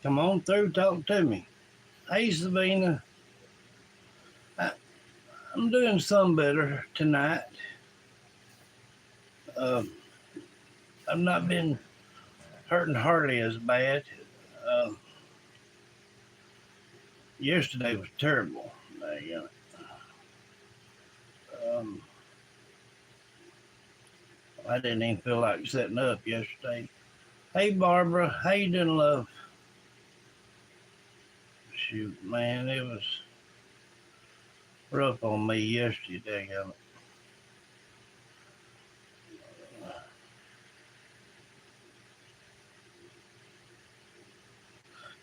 Come on through, talk to me. Hey, Sabina, I, I'm doing some better tonight. Um, I've not been hurting hardly as bad. Um, Yesterday was terrible. Um, I didn't even feel like setting up yesterday. Hey, Barbara, how you doing, love? Shoot, man, it was rough on me yesterday.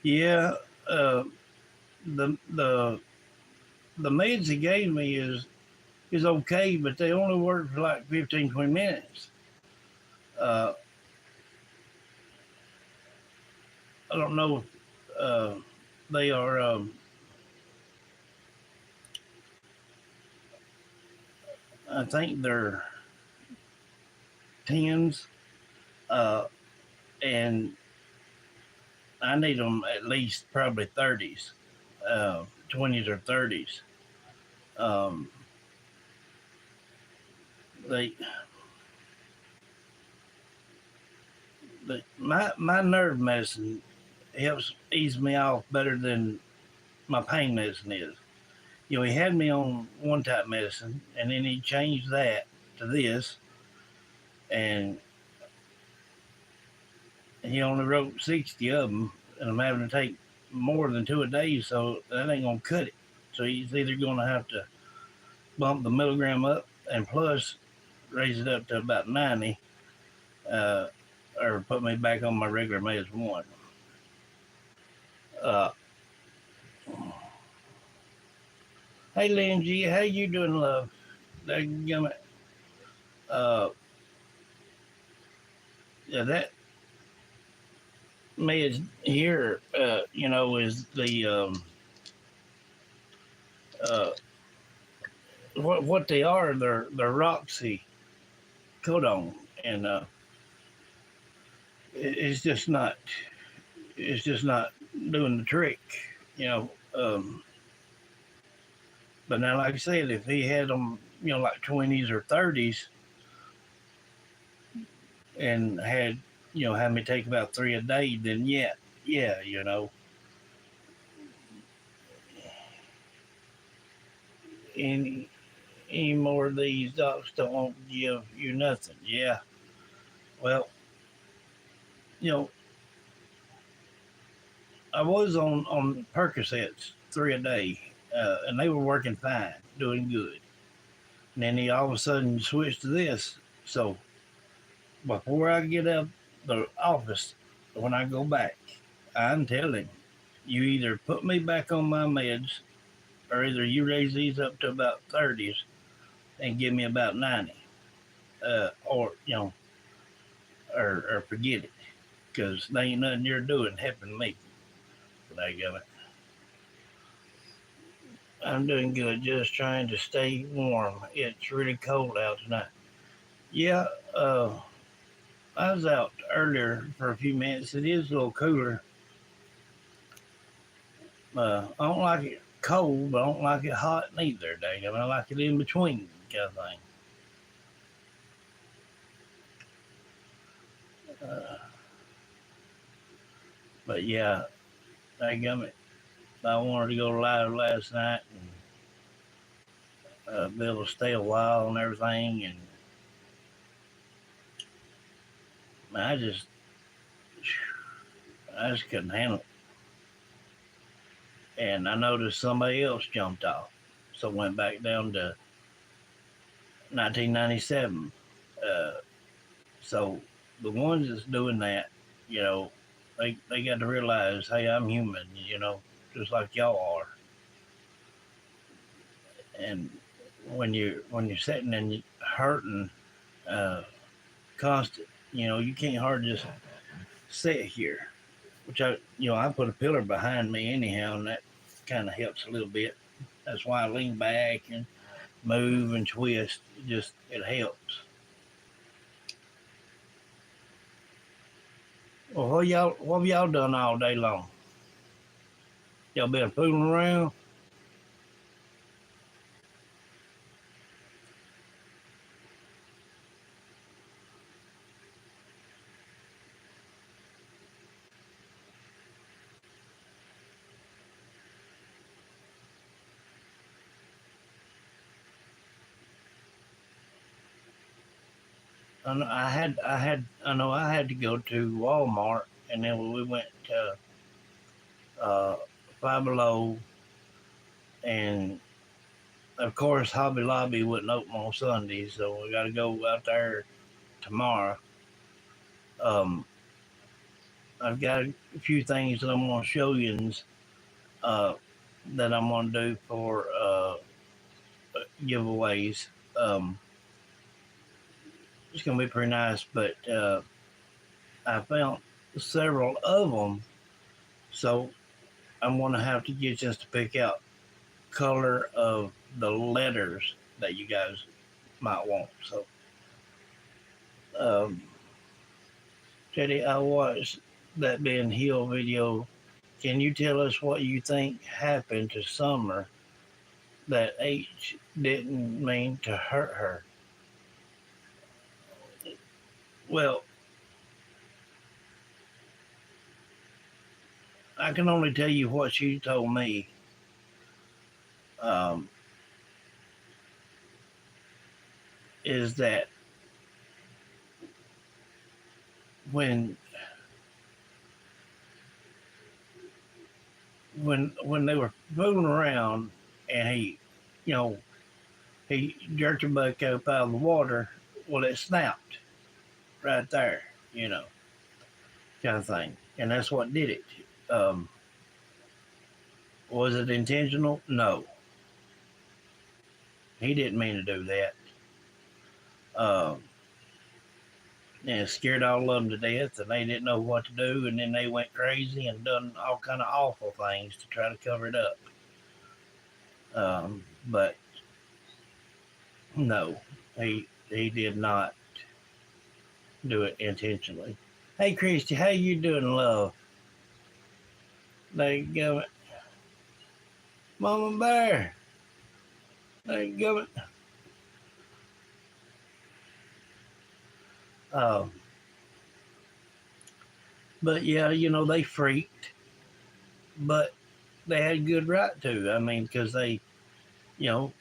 Yeah, uh, the the the meds he gave me is okay, but they only work for like 15, 20 minutes. Uh, I don't know if they are, I think they're tens, uh, and I need them at least probably 30s, 20s or 30s. Um, they, my nerve medicine helps ease me off better than my pain medicine is. You know, he had me on one type of medicine, and then he changed that to this, and he only wrote 60 of them, and I'm having to take more than two a day, so that ain't gonna cut it. So he's either gonna have to bump the milligram up and plus raise it up to about 90, uh, or put me back on my regular meds one. Uh, hey Lindsay, how you doing, love? Uh, yeah, that meds here, is the uh, what they are. They're Roxy codone, and it's just not doing the trick, you know. But now, like I said, if he had them, like 20s or 30s, and had me take about three a day, then yeah, any any more of these docs don't give you nothing. Yeah, well, you know, I was on Percocets three a day, and they were working fine, doing good. And then he all of a sudden switched to this. So before I get out the office, when I go back, I'm telling you either put me back on my meds, or either you raise these up to about 30s and give me about 90, or or forget it, because there ain't nothing you're doing helping me. It. I'm doing good, just trying to stay warm. It's really cold out tonight. Yeah, I was out earlier for a few minutes. It is a little cooler. I don't like it cold, but I don't like it hot neither. Dang, I like it in between kind of thing. Uh, but yeah, dang it. I wanted to go live last night and be able to stay a while and everything, and I just couldn't handle it. And I noticed somebody else jumped off, so went back down to 1997. Uh, so the ones that's doing that, you know, they got to realize, hey, I'm human, just like y'all are. And when you're sitting and hurting, uh, constant, you can't hardly just sit here. Which I put a pillar behind me anyhow, and that kind of helps a little bit. That's why I lean back and move and twist. It helps. Well, what have y'all done all day long? Y'all been fooling around? I had to go to Walmart, and then we went to uh, Five Below, and of course Hobby Lobby wouldn't open on Sundays, so we got to go out there tomorrow. Um, I've got a few things that I'm going to show you uh, that I'm going to do for giveaways. Um, it's going to be pretty nice, but I found several of them, so I'm going to have to get just to pick out color of the letters that you guys might want. So, um, Teddy, I watched that Ben Hill video. Can you tell us what you think happened to Summer that H didn't mean to hurt her? Well, I can only tell you what she told me. Um, is that when when they were fooling around and you know, he jerked her butt up out of the water, well, it snapped right there, kind of thing. And that's what did it. Um, was it intentional? No. He didn't mean to do that. Um, and it scared all of them to death, and they didn't know what to do, and then they went crazy and done all kind of awful things to try to cover it up. But no, he did not do it intentionally. Hey, Christy, how you doing, love? There you go, Mama Bear. There you go. Um, but yeah, they freaked, but they had good right to. I mean, because they, you know,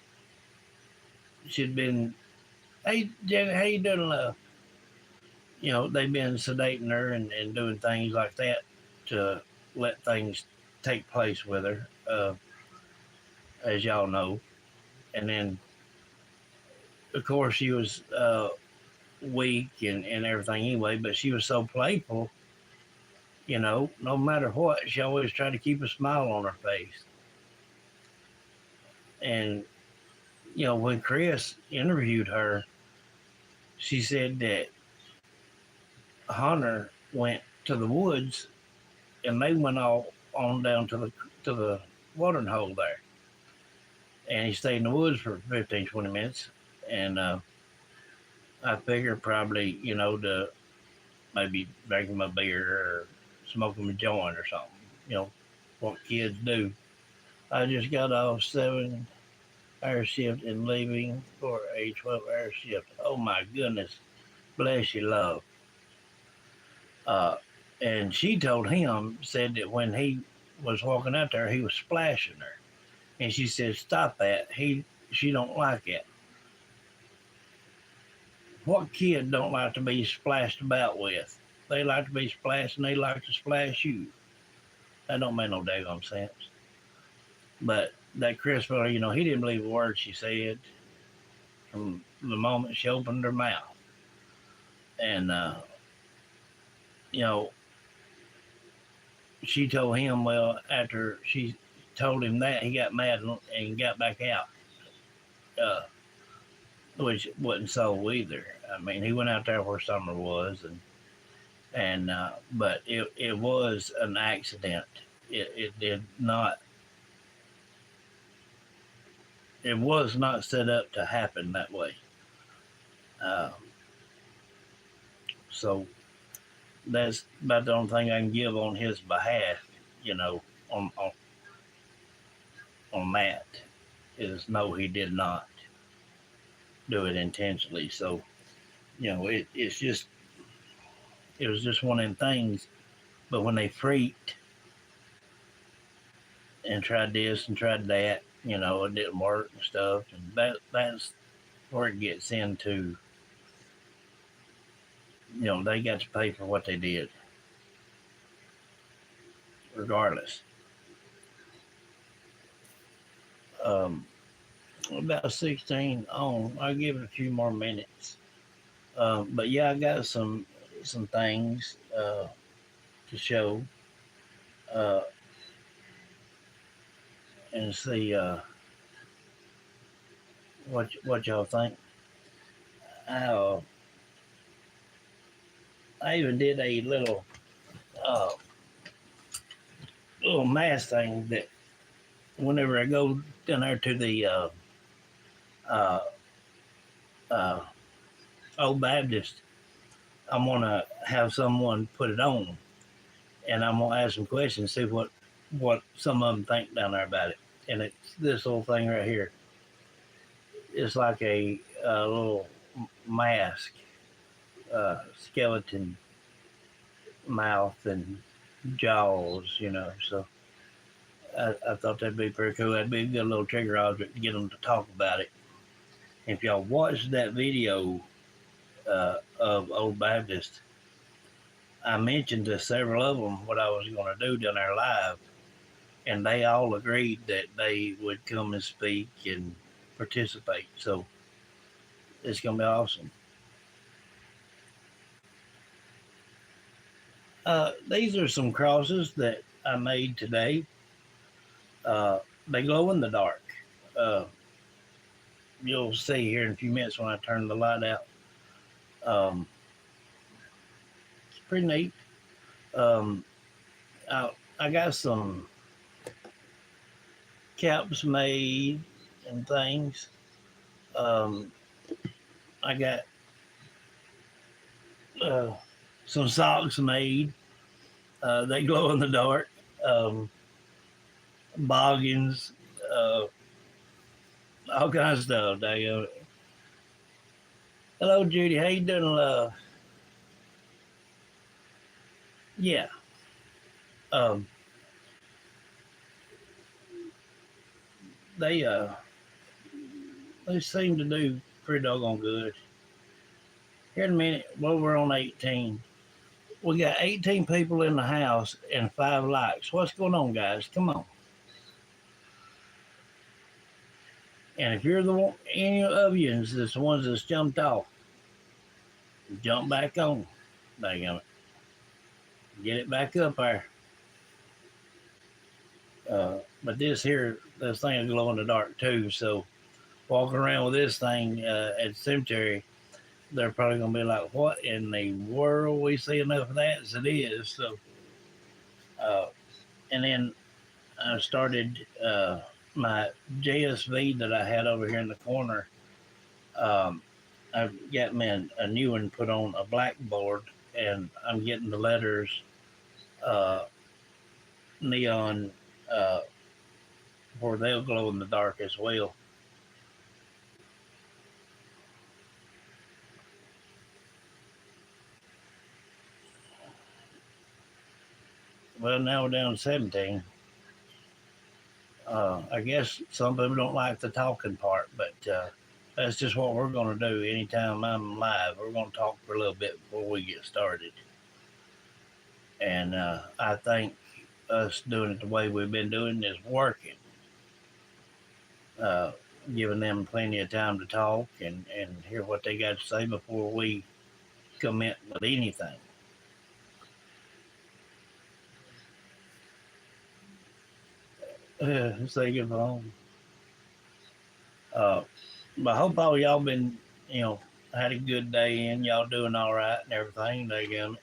she'd been, hey, Janet, how you doing, love? They've been sedating her and doing things like that to let things take place with her, as y'all know. And then, of course, she was weak and everything anyway, but she was so playful, no matter what, she always tried to keep a smile on her face. And, when Chris interviewed her, she said that Hunter went to the woods and they went all on down to the watering hole there. And he stayed in the woods for 15, 20 minutes. And I figured probably, to maybe drink him a beer or smoke him a joint or something, what kids do. I just got off 7-hour shift and leaving for a 12-hour shift. Oh my goodness. Bless you, love. Uh, and she told him, said that when he was walking out there, he was splashing her. And she said, stop that. She don't like it. What kid don't like to be splashed about with? They like to be splashed and they like to splash you. That don't make no daggone sense. But that Chris fella, he didn't believe a word she said from the moment she opened her mouth. And, you know, she told him, well, after she told him that, he got mad and got back out, uh, which wasn't so either. I mean, he went out there where Summer was, and but it was an accident. It did not. It was not set up to happen that way. Uh, so that's about the only thing I can give on his behalf. You know, on on that is no, he did not do it intentionally. So, it was just one of them things. But when they freaked and tried this and tried that, it didn't work and stuff. And that's where it gets into, they got to pay for what they did, regardless. Um, about 16 on. I'll give it a few more minutes. But yeah, I got some things to show uh, and see what y'all think. I, uh, I even did a uh, little mass thing that whenever I go down there to the uh, uh, Old Baptist, I'm gonna have someone put it on, and I'm gonna ask some questions, see what some of them think down there about it. And it's this little thing right here. It's like a little mask, skeleton mouth and jaws. So I thought that'd be pretty cool. That'd be a good little trigger object to get them to talk about it. If y'all watched that video of Old Baptist, I mentioned to several of them what I was going to do down there live, and they all agreed that they would come and speak and participate. So it's going to be awesome. These are some crosses that I made today. They glow in the dark. Uh, you'll see here in a few minutes when I turn the light out. It's pretty neat. Um, I got some caps made and things. Um, I got uh, some socks made. They glow in the dark. Boggins, all kinds of stuff. Hello, Judy. How you doing, love? Yeah. Um, they they seem to do pretty doggone good. Here in a minute, well, we're on 18. We got 18 people in the house and 5 likes. What's going on, guys? Come on. And if you're the one, any of you is the ones that's jumped off, jump back on. Dang it. Get it back up there. But this thing will glow in the dark too. So walking around with this thing at the cemetery, they're probably gonna be like, "What in the world? We see enough of that as it is." So, and then I started my JSV that I had over here in the corner. I've got me a new one put on a blackboard, and I'm getting the letters neon where they'll glow in the dark as well. Well, now we're down to 17. I guess some people don't like the talking part, but that's just what we're going to do. Anytime I'm live, we're going to talk for a little bit before we get started. And I think us doing it the way we've been doing is working. Giving them plenty of time to talk and hear what they got to say before we commit with anything. Say good phone. But I hope all y'all been, had a good day and y'all doing all right and everything. They go.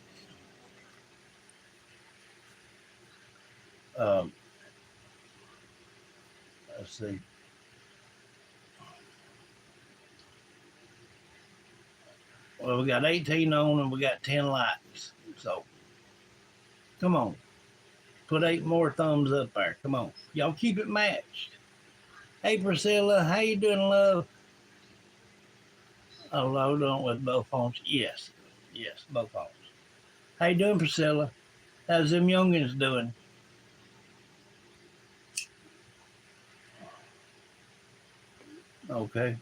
Let's see. Well, we got 18 on and we got 10 likes. So, come on. Put 8 more thumbs up there. Come on. Y'all keep it matched. Hey Priscilla, how you doing, love? Oh, load on with both phones. Yes, yes, both phones. How you doing, Priscilla? How's them youngins doing? Okay.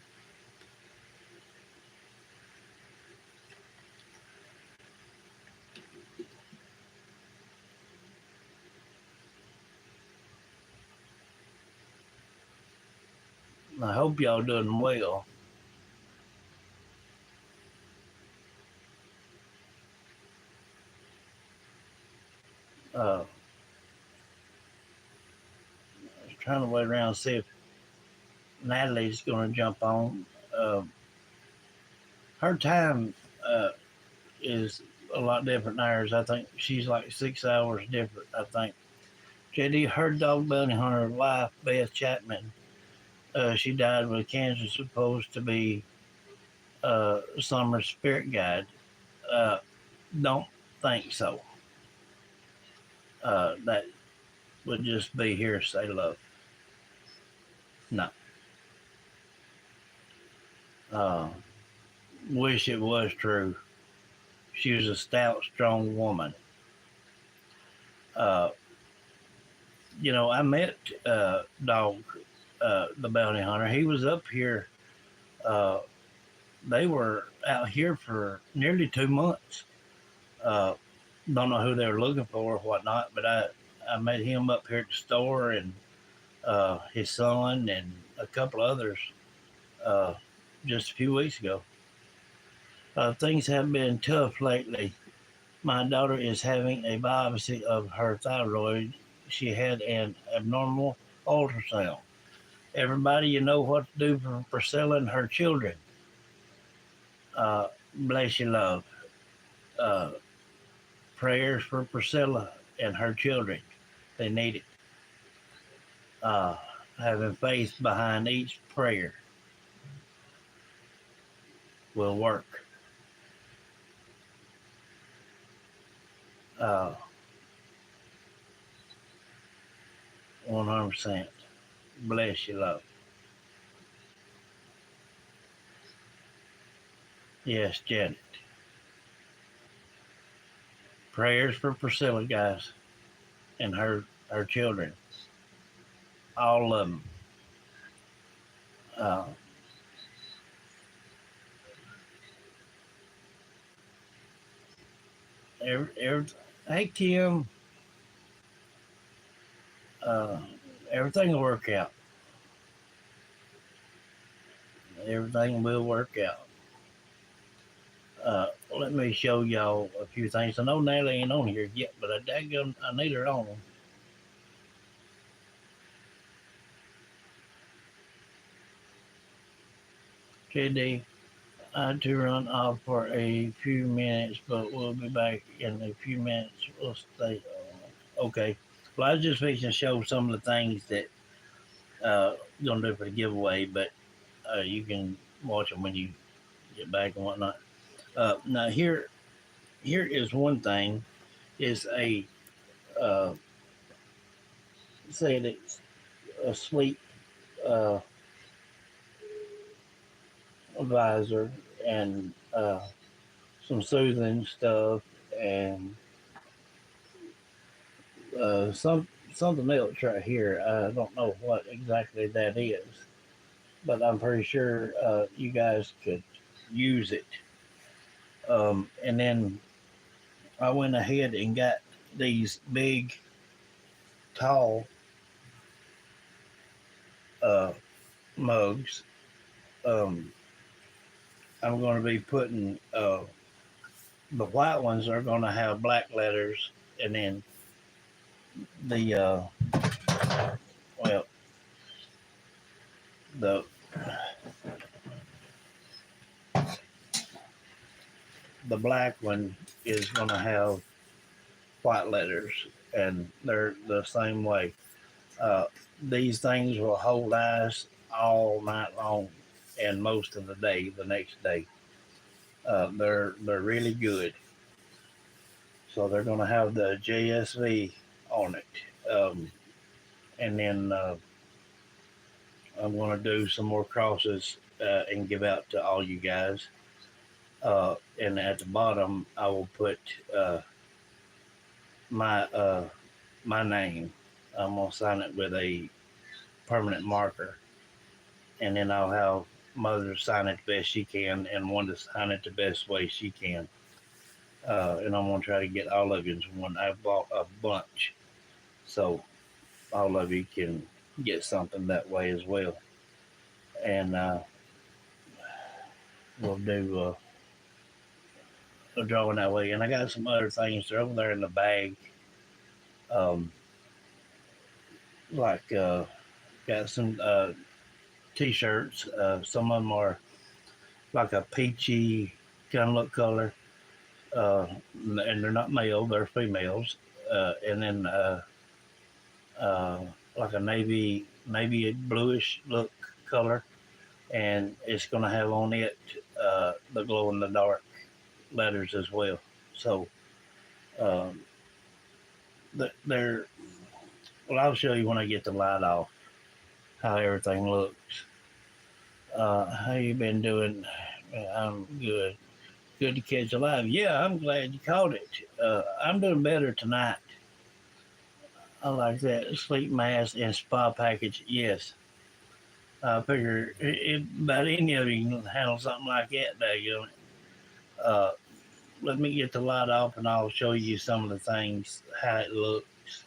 I hope y'all doing well. I was trying to wait around and see if Natalie's going to jump on. Uh, her time is a lot different than ours. I think she's like 6 hours different. I think. JD, her dog bounty hunter wife, Beth Chapman, she died with cancer, supposed to be Summer's spirit guide. Uh, don't think so. That would just be hearsay, love. No. Uh, wish it was true. She was a stout, strong woman. Uh, I met Dog, the bounty hunter. He was up here. Uh, they were out here for nearly 2 months. Uh, don't know who they were looking for or whatnot, but I met him up here at the store and his son and a couple others uh, just a few weeks ago. Things have been tough lately. My daughter is having a biopsy of her thyroid. She had an abnormal ultrasound. Everybody, you know what to do for Priscilla and her children. Bless you, love. Uh, prayers for Priscilla and her children. They need it. Uh, having faith behind each prayer will work. 100%. Bless you, love. Yes, Janet. Prayers for Priscilla, guys, and her children. All of them. Uh, every, hey, Kim. Uh, everything will work out. Everything will work out. Let me show y'all a few things. I know Natalie ain't on here yet, but I need her on. JD, I had to run off for a few minutes, but we'll be back in a few minutes. We'll stay on. Okay. Well, I was just fixing to show some of the things that gonna do for the giveaway, but you can watch them when you get back and whatnot. Now here is one thing. Is a uh, say it's a sleep uh, visor and some soothing stuff and something else right here. I don't know what exactly that is, but I'm pretty sure you guys could use it. And then I went ahead and got these big, tall uh, mugs. Um, I'm going to be putting the white ones are going to have black letters, and then the well the the black one is going to have white letters, and they're the same way. Uh, these things will hold ice all night long and most of the day the next day. They're really good. So they're going to have the JSV on it, and then I'm going to do some more crosses and give out to all you guys. And at the bottom, I will put uh, my my name. I'm gonna sign it with a permanent marker, and then I'll have mother sign it the best she can, and one to sign it the best way she can. And I'm gonna try to get all of you one. I bought a bunch, so all of you can get something that way as well. And we'll do a drawing that way. And I got some other things. They're over there in the bag. Um, like got some t-shirts. Some of them are like a peachy kind of look color, and they're not male; they're females. And then uh, like a navy bluish look color, and it's going to have on it the glow in the dark letters as well. So um, they're well. I'll show you when I get the light off how everything looks. How you been doing? I'm good. Good to catch alive. Yeah, I'm glad you caught it. I'm doing better tonight. I like that sleep mask and spa package. Yes, I figure about any of you can handle something like that. Daggone it. Uh, Let me get the light off, and I'll show you some of the things how it looks.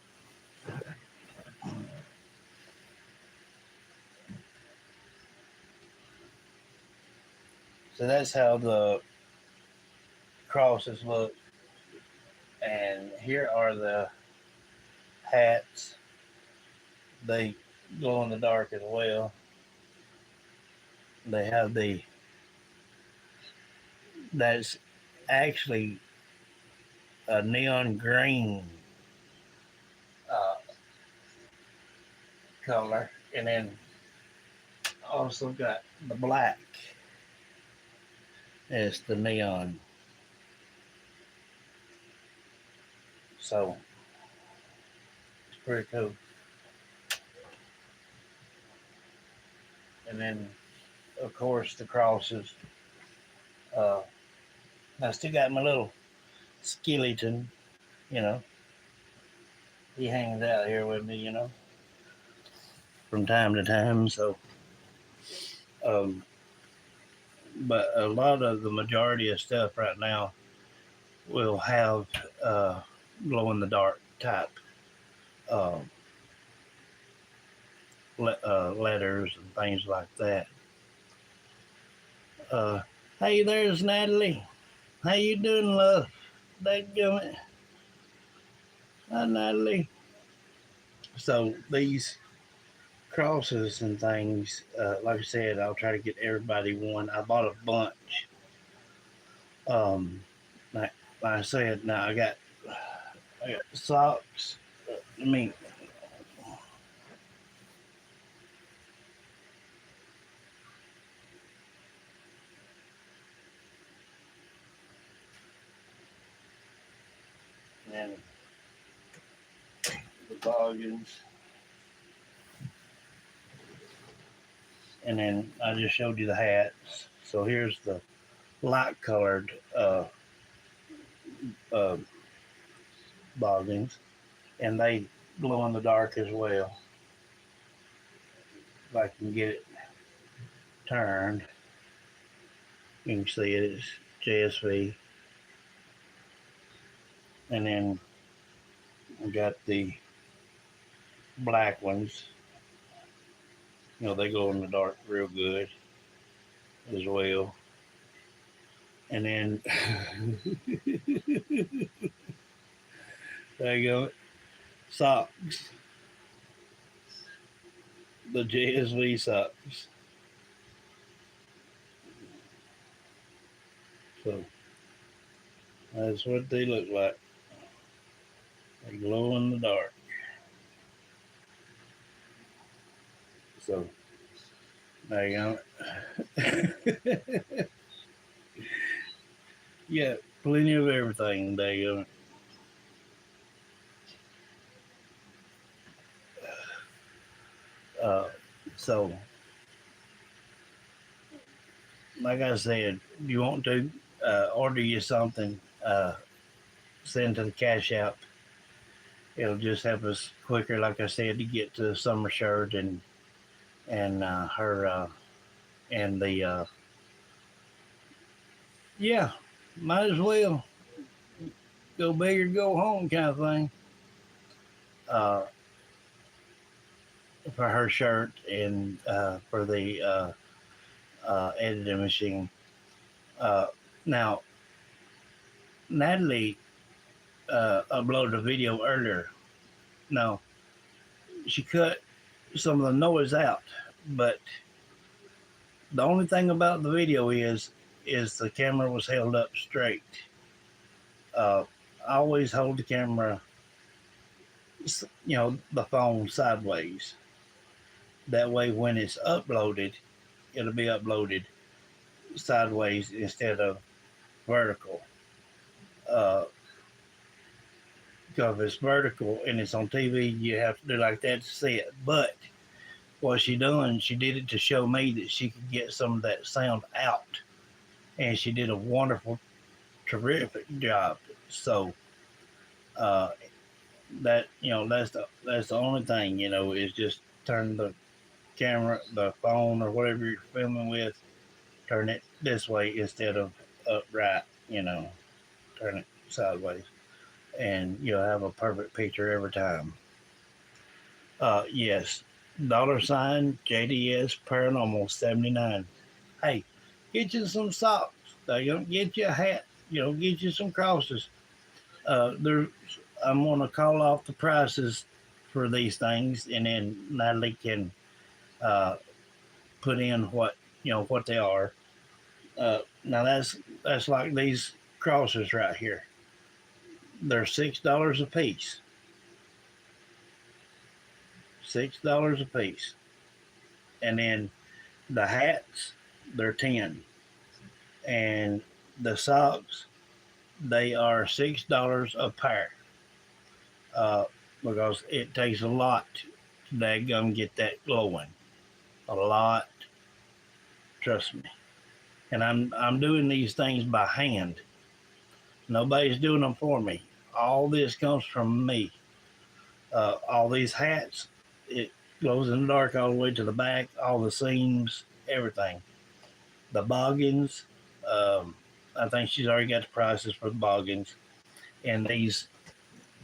So that's how the crosses look, and here are the hats. They glow in the dark as well. They have the that's actually a neon green uh, color, and then also got the black as the neon. So it's pretty cool. And then, of course, the crosses. Uh, I still got my little skeleton, you know. He hangs out here with me, from time to time. So, um, but a lot of the majority of stuff right now will have uh, glow in the dark type uh, letters and things like that. Uh, hey, there's Natalie. How you doing, love? Dadgummit. Hi, Natalie. So these crosses and things, like I said, I'll try to get everybody one. I bought a bunch. Like, like I said, now I got socks. I mean, and the bargains, and then I just showed you the hats. So here's the light colored uh, boggins, and they glow in the dark as well. If I can get it turned, you can see it is JSV. And then we got the black ones. They glow in the dark real good as well. And then there you go, socks, the JSV socks. So that's what they look like. They glow in the dark. So there you go. Yeah, plenty of everything. There you go. So like I said, if you want to order you something, send to the cash app. It'll just help us quicker, like I said, to get to the summer shirt and her and the yeah, might as well go big or go home kind of thing. Uh, for her shirt and for the editing machine. Uh, Now, Natalie uploaded a video earlier. Now, she cut some of the noise out, but the only thing about the video is the camera was held up straight. Uh, I always hold the camera, the phone sideways. That way, when it's uploaded, it'll be uploaded sideways instead of vertical. Uh, because if it's vertical and it's on TV, you have to do like that to see it. But what she did it to show me that she could get some of that sound out, and she did a wonderful, terrific job. So uh, that's the only thing is just turn the camera, the phone, or whatever you're filming with, turn it this way instead of upright. Turn it sideways, and you'll have a perfect picture every time. Yes, $ JDS Paranormal 79. Hey, get you some socks. Get you a hat. Get you some crosses. There, I'm gonna call off the prices for these things, and then Natalie can uh, put in what they are. Now that's like these crosses right here. They're $6 a piece. $6 a piece, and then the hats, they're 10, and the socks, they are $6 a pair. Uh, because it takes a lot to daggum get that glowing. A lot, trust me. And I'm doing these things by hand. Nobody's doing them for me. All this comes from me. All these hats, it glows in the dark all the way to the back, all the seams, everything. The boggins, I think she's already got the prices for the boggins. And these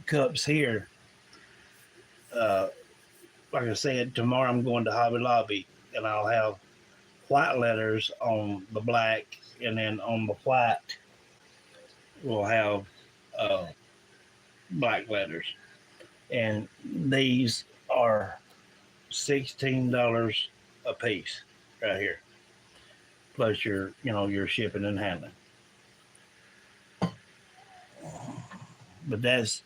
cups here, uh, like I said, tomorrow I'm going to Hobby Lobby and I'll have white letters on the black, and then on the white we'll have uh, black letters. And these are $16 a piece right here, plus your shipping and handling. But that's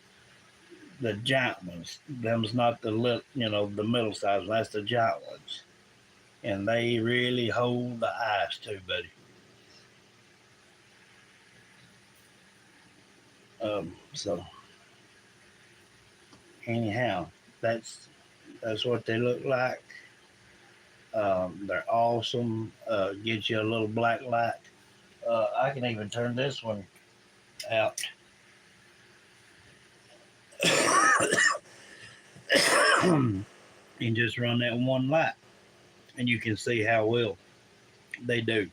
the giant ones. Them's not the little, the middle size. That's the giant ones, and they really hold the ice too, buddy. So anyhow, that's that's what they look like. They're awesome. Get you a little black light. I can even turn this one out and just run that one light, and you can see how well they do.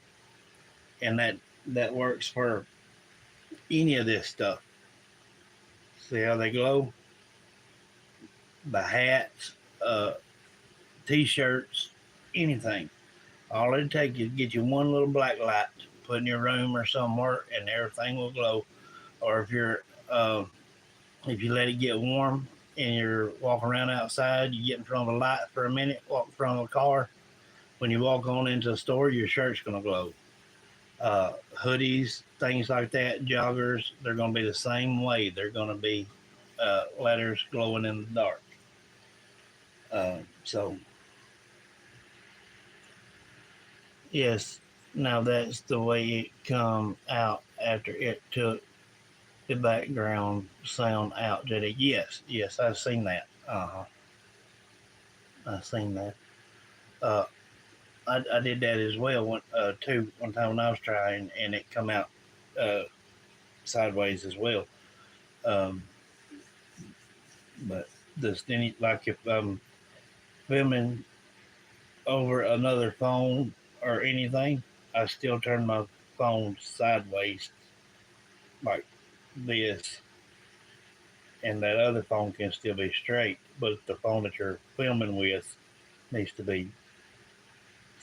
And that works for any of this stuff. See how they glow? The hats, t-shirts, anything. All it takes is get you one little black light, put in your room or somewhere, and everything will glow. Or if you let it get warm and you're walking around outside, you get in front of a light for a minute, walk in front of a car. When you walk on into the store, your shirt's gonna glow. Hoodies, things like that, joggers, they're gonna be the same way. They're gonna be letters glowing in the dark. So yes, now that's the way it come out after it took the background sound out. Did it? Yes, I've seen that. I've seen that. Uh, I did that as well too one time when I was trying, and it come out uh, sideways as well. Um, but this any like if I'm filming over another phone or anything, I still turn my phone sideways like this, and that other phone can still be straight, but the phone that you're filming with needs to be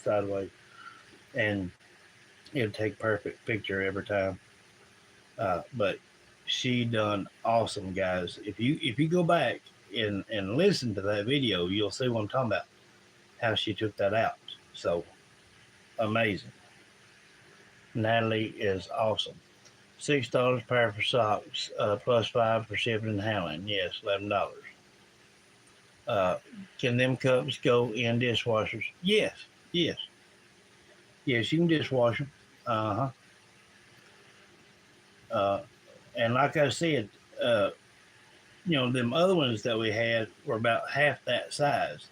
sideways, and it'll take perfect picture every time. But she done awesome, guys. If you go back and listen to that video, you'll see what I'm talking about. How she took that out. So amazing. Natalie is awesome. $6 pair for socks, plus five for shipping and handling. Yes, $11. Uh, can them cups go in dishwashers? Yes, yes, yes. You can dishwash them. Uh-huh. Uh And like I said, uh, them other ones that we had were about half that size.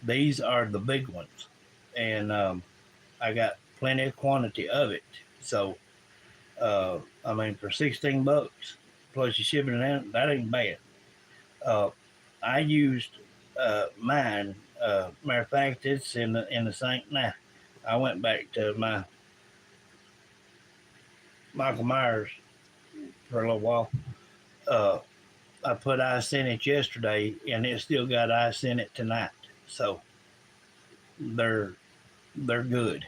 These are the big ones, and I got plenty of quantity of it. So, I mean, for $16 plus your shipping and handling, that ain't bad. Uh, I used mine. Matter of fact, it's in the sink now. I went back to my Michael Myers for a little while. Uh, I put ice in it yesterday, and it still got ice in it tonight. So they're they're good.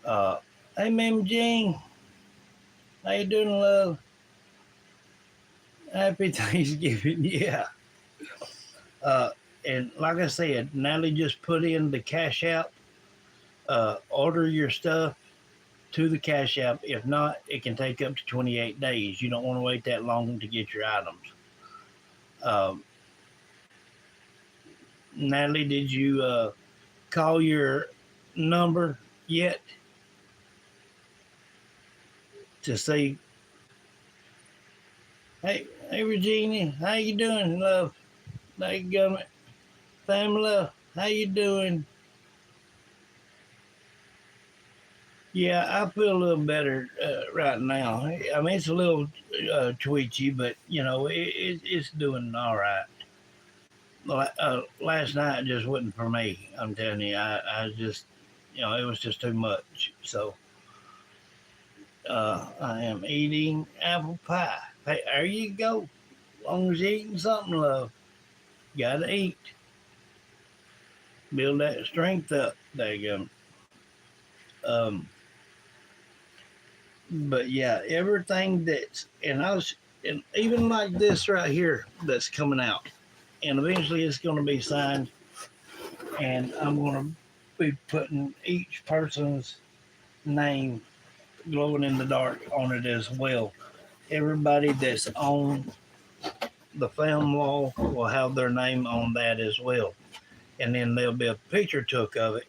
Uh, hey, Ma'am Jean, how you doing, love? Happy Thanksgiving, yeah. Uh, and like I said, Natalie just put in the cash app. Order your stuff to the cash app. If not, it can take up to 28 days. You don't want to wait that long to get your items. Um, Natalie, did you call your number yet to say, hey, Regina, how you doing, love? Thank you, family. How you doing? Yeah, I feel a little better right now. I mean, it's a little twitchy, but it's doing all right. Last night just wasn't for me. I'm telling you, I just, it was just too much. So I am eating apple pie. Hey, there you go. As long as you're eating something, love, gotta eat. Build that strength up. There you go. Um, but yeah, everything that's and even like this right here that's coming out, and eventually it's going to be signed, and I'm going to be putting each person's name glowing in the dark on it as well. Everybody that's on the film wall will have their name on that as well, and then there'll be a picture took of it,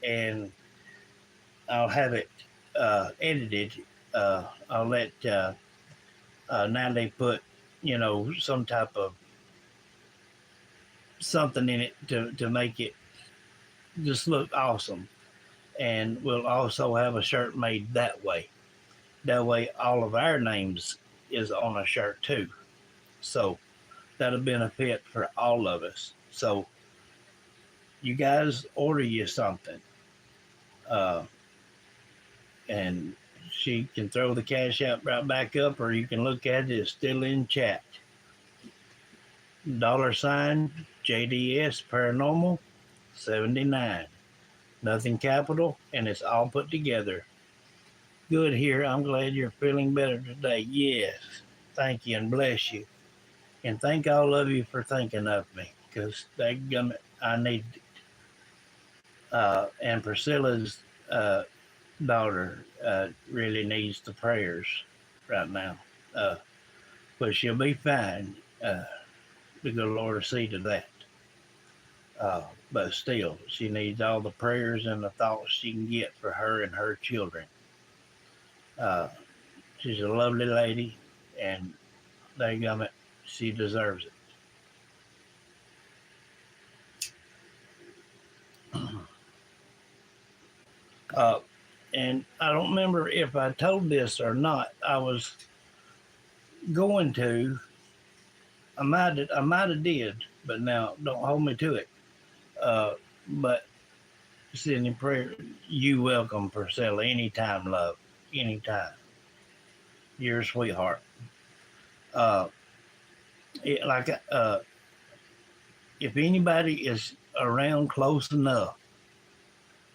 and I'll have it edited. I'll let Natalie put, some type of something in it to make it just look awesome. And we'll also have a shirt made that way. That way, all of our names is on a shirt too. So that'll benefit for all of us. So you guys order you something, uh, and she can throw the cash out right back up, or you can look at it. It's still in chat. $ JDS Paranormal 79. Nothing capital, and it's all put together. Good here. I'm glad you're feeling better today. Yes. Thank you and bless you. And thank all of you for thinking of me, because I need it. And Priscilla's daughter really needs the prayers right now. Uh, but she'll be fine. The good Lord will see to that. But still, she needs all the prayers and the thoughts she can get for her and her children. Uh, she's a lovely lady, and it, she deserves it. Uh, and I don't remember if I told this or not. I was going to. I might have did, but now don't hold me to it. Uh, but sending prayer, you welcome, Priscilla, anytime, love, anytime. You're a sweetheart. Uh, like if anybody is around close enough,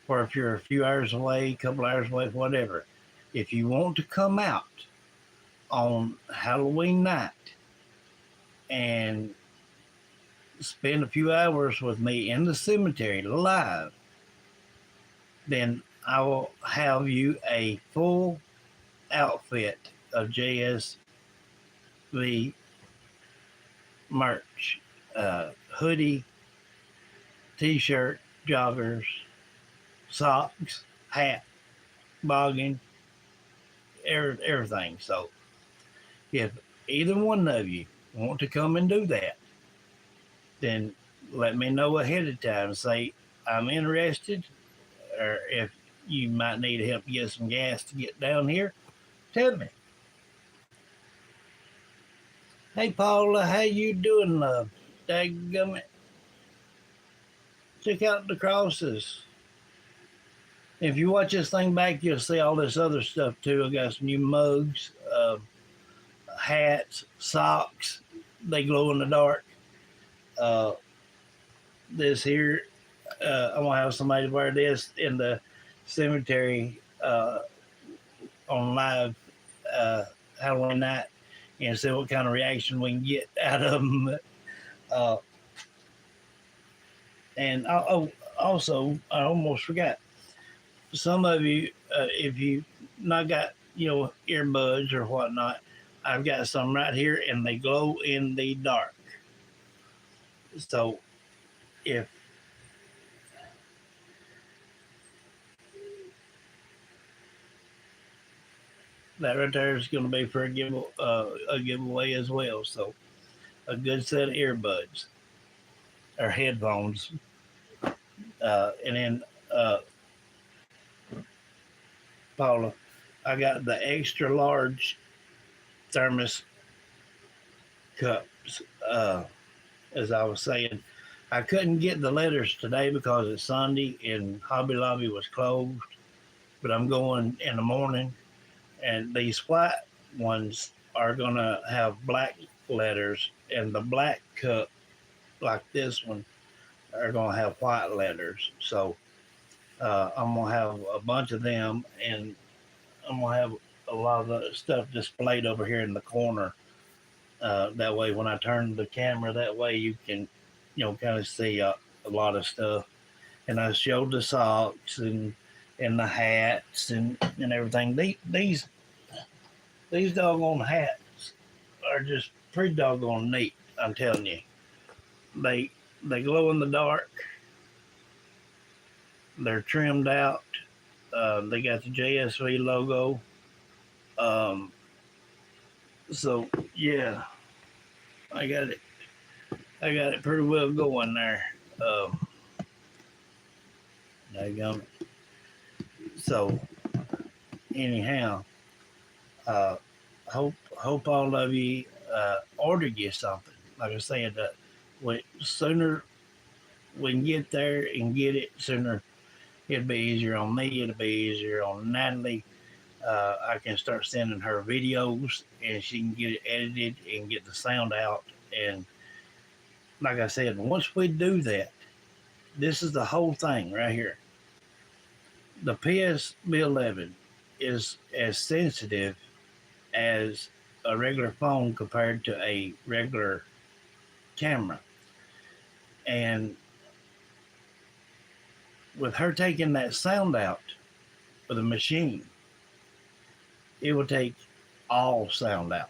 or if you're a few hours away, a couple hours away, whatever, if you want to come out on Halloween night and spend a few hours with me in the cemetery live, then I will have you a full outfit of JSV merch, hoodie, t-shirt, joggers, socks, hat, boggin, everything. So if either one of you want to come and do that, then let me know ahead of time. Say I'm interested, or if you might need help to get some gas to get down here, tell me. Hey Paula, how you doing, love? Dadgummit. Check out the crosses. If you watch this thing back, you'll see all this other stuff too. I got some new mugs, hats, socks. They glow in the dark. Uh, this here, I'm gonna have somebody wear this in the cemetery on live uh, Halloween night and see what kind of reaction we can get out of them. Uh, and also, I almost forgot. Some of you, if you not got earbuds or whatnot, I've got some right here, and they glow in the dark. So if that right there is going to be for a giveaway as well. So a good set of earbuds or headphones, and then Paula, I got the extra large thermos cups. As I was saying, I couldn't get the letters today because it's Sunday and Hobby Lobby was closed. But I'm going in the morning, and these white ones are gonna have black letters, and the black cup, like this one, are gonna have white letters. So I'm gonna have a bunch of them, and I'm gonna have a lot of the stuff displayed over here in the corner. That way, when I turn the camera, that way you can, kind of see a lot of stuff. And I showed the socks and the hats and everything. These doggone hats are just pretty doggone neat. I'm telling you, they they glow in the dark. They're trimmed out. They got the JSV logo. Um, so yeah, I got it. I got it pretty well going there. Um, so anyhow, uh, hope all of you order you something. Like I said, sooner we can get there and get it, sooner it'll be easier on me. It'll be easier on Natalie. I can start sending her videos, and she can get it edited and get the sound out. And like I said, once we do that, this is the whole thing right here. The PSB11 is as sensitive as a regular phone compared to a regular camera. And with her taking that sound out of the machine, it will take all sound out.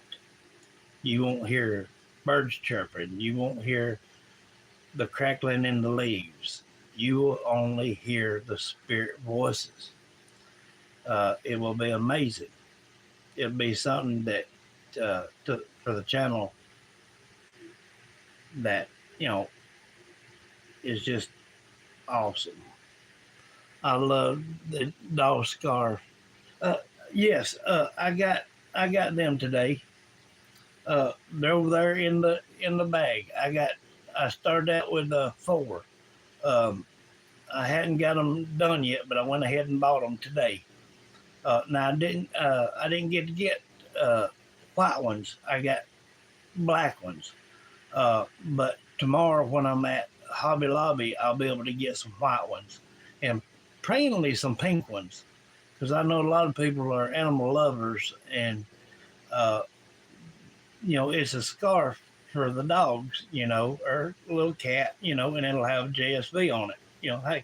You won't hear birds chirping. You won't hear the crackling in the leaves. You will only hear the spirit voices. It will be amazing. It'll be something that for the channel that is just awesome. I love the dog scarf. Uh, yes, I got them today. They're over there in the bag. I started out with four. Um, I hadn't got them done yet, but I went ahead and bought them today. Now I didn't get uh, white ones. I got black ones. But tomorrow when I'm at Hobby Lobby, I'll be able to get some white ones and plainly some pink ones because I know a lot of people are animal lovers and uh, it's a scarf for the dogs, or a little cat, and it'll have JSV on it. Hey,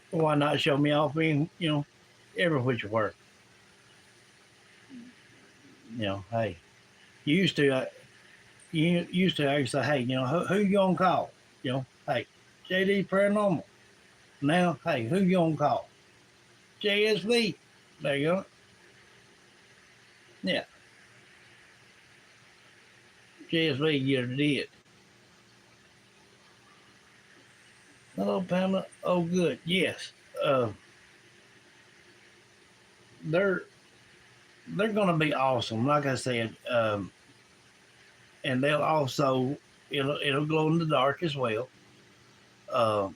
why not show me off being, every which work? Hey, you used to, uh, I used to say, hey, who you gonna call? Hey, JD Paranormal. Now, hey, who you gonna call? JSV. There you go. Yeah, JSV, you did. Hello, Pamela. Oh, good. Yes. Uh, they're they're gonna be awesome. Like I said, and they'll also it'll glow in the dark as well. Um,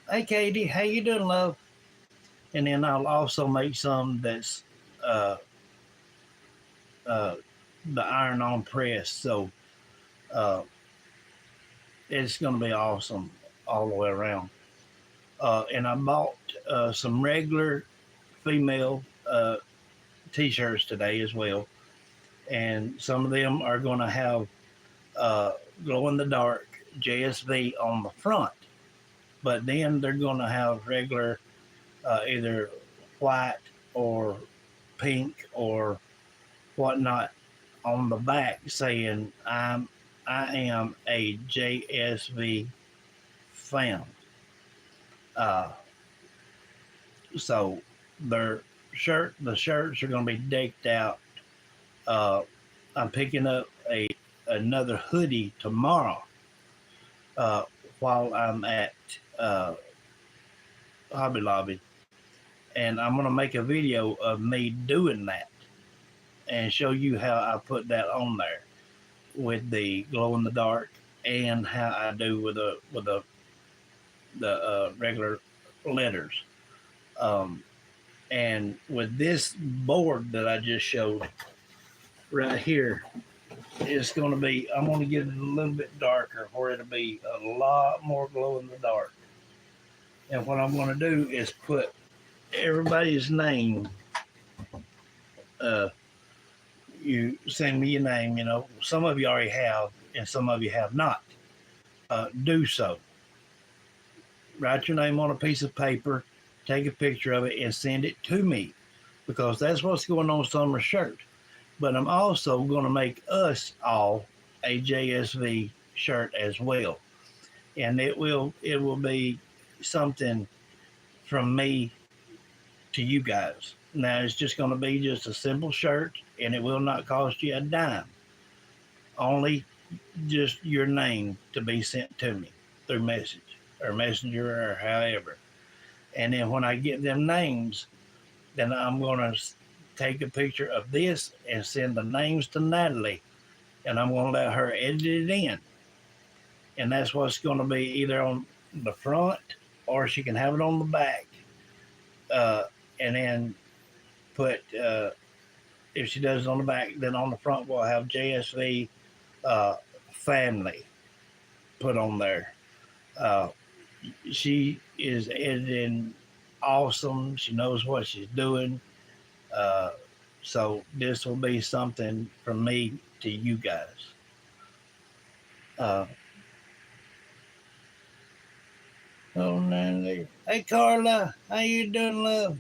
hey, Katie, how you doing, love? And then I'll also make some that's uh, uh, the iron on press. So uh, it's gonna be awesome all the way around. And I bought some regular female t-shirts today as well, and some of them are going to have uh, glow in the dark JSV on the front, but then they're going to have regular either white or pink or whatnot on the back saying I am a JSV fan. Uh, so their the shirts are going to be decked out. Uh, I'm picking up another hoodie tomorrow uh, while I'm at uh, Hobby Lobby, and I'm going to make a video of me doing that and show you how I put that on there with the glow in the dark and how I do with the regular letters. Um, and with this board that I just showed right here, it's going to be, I'm going to get it a little bit darker where it'll be a lot more glow in the dark. And what I'm going to do is put everybody's name. Uh, you send me your name, some of you already have, and some of you have not. Do so. Write your name on a piece of paper, take a picture of it, and send it to me because that's what's going on Summer's shirt. But I'm also going to make us all a JSV shirt as well, and it will be something from me to you guys. Now it's just going to be just a simple shirt, and it will not cost you a dime. Only just your name to be sent to me through message or messenger or however. And then when I get them names, then I'm going to take a picture of this and send the names to Natalie, and I'm going to let her edit it in. And that's what's going to be either on the front or she can have it on the back. And then put, if she does it on the back, then on the front we'll have JSV uh, family put on there. Uh, she is editing awesome. She knows what she's doing. Uh, so this will be something from me to you guys. Uh, oh, Natalie. Hey, Carla. How you doing, love?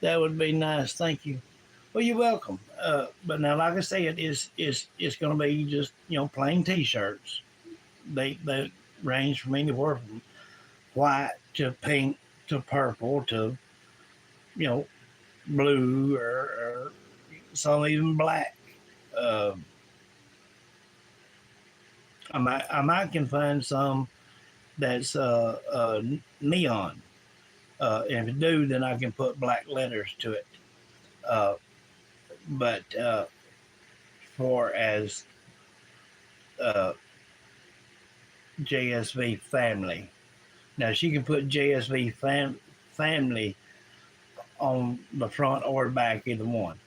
That would be nice. Thank you. Well, you're welcome. But now, like I said, it's going to be just plain T-shirts. They range from anywhere from white to pink to purple to you know blue or some even black. Uh, I might can find some that's neon. If it do, then I can put black letters to it. Uh, but for as uh, JSV family, now she can put JSV family on the front or the back, either one.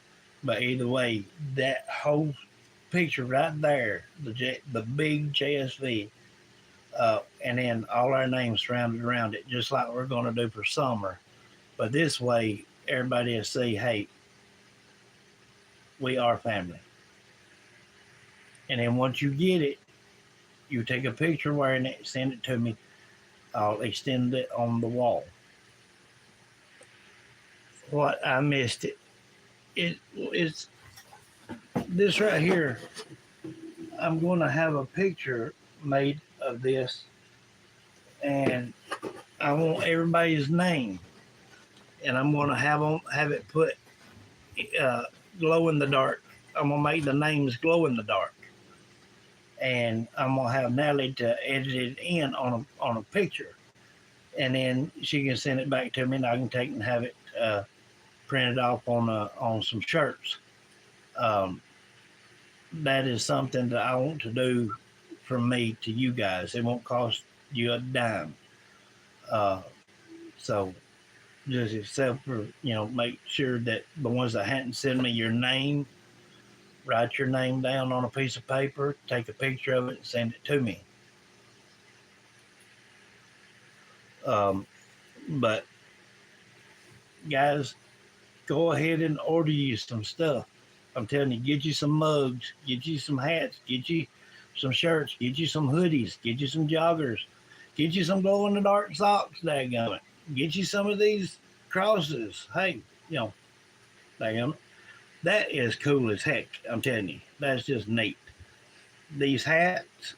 But either way, that whole picture right there, the big JSV, and then all our names surrounded around it, just like we're going to do for summer. But this way, everybody will see, hey, we are family. And then once you get it, you take a picture wearing it, send it to me. I'll extend it on the wall. What I missed it. It's this right here. I'm going to have a picture made of this, and I want everybody's name, and I'm going to have it put uh, glow in the dark. I'm gonna make the names glow in the dark, and I'm gonna have Natalie to edit it in on a picture, and then she can send it back to me, and I can take and have it printed off on some shirts. Um, that is something that I want to do from me to you guys. It won't cost you a dime. Uh, so just except for make sure that the ones that hadn't sent me your name, write your name down on a piece of paper, take a picture of it, and send it to me. Um, but guys, go ahead and order you some stuff. I'm telling you, get you some mugs, get you some hats, get you some shirts, get you some hoodies, get you some joggers, get you some glow in the dark socks, daggum it. Get you some of these crosses. Hey, you know, daggum it. That is cool as heck. I'm telling you, that's just neat. These hats,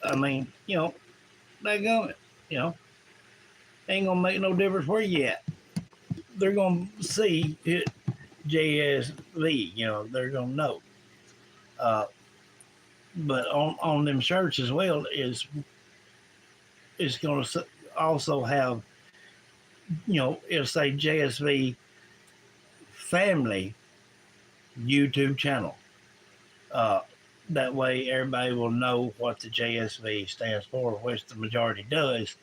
I mean, daggum it. You know, ain't gonna make no difference where you at. They're gonna see it JSV. They're gonna know. Uh, but on them shirts as well is going to also have it'll say JSV family YouTube channel. Uh, that way everybody will know what the JSV stands for, which the majority does.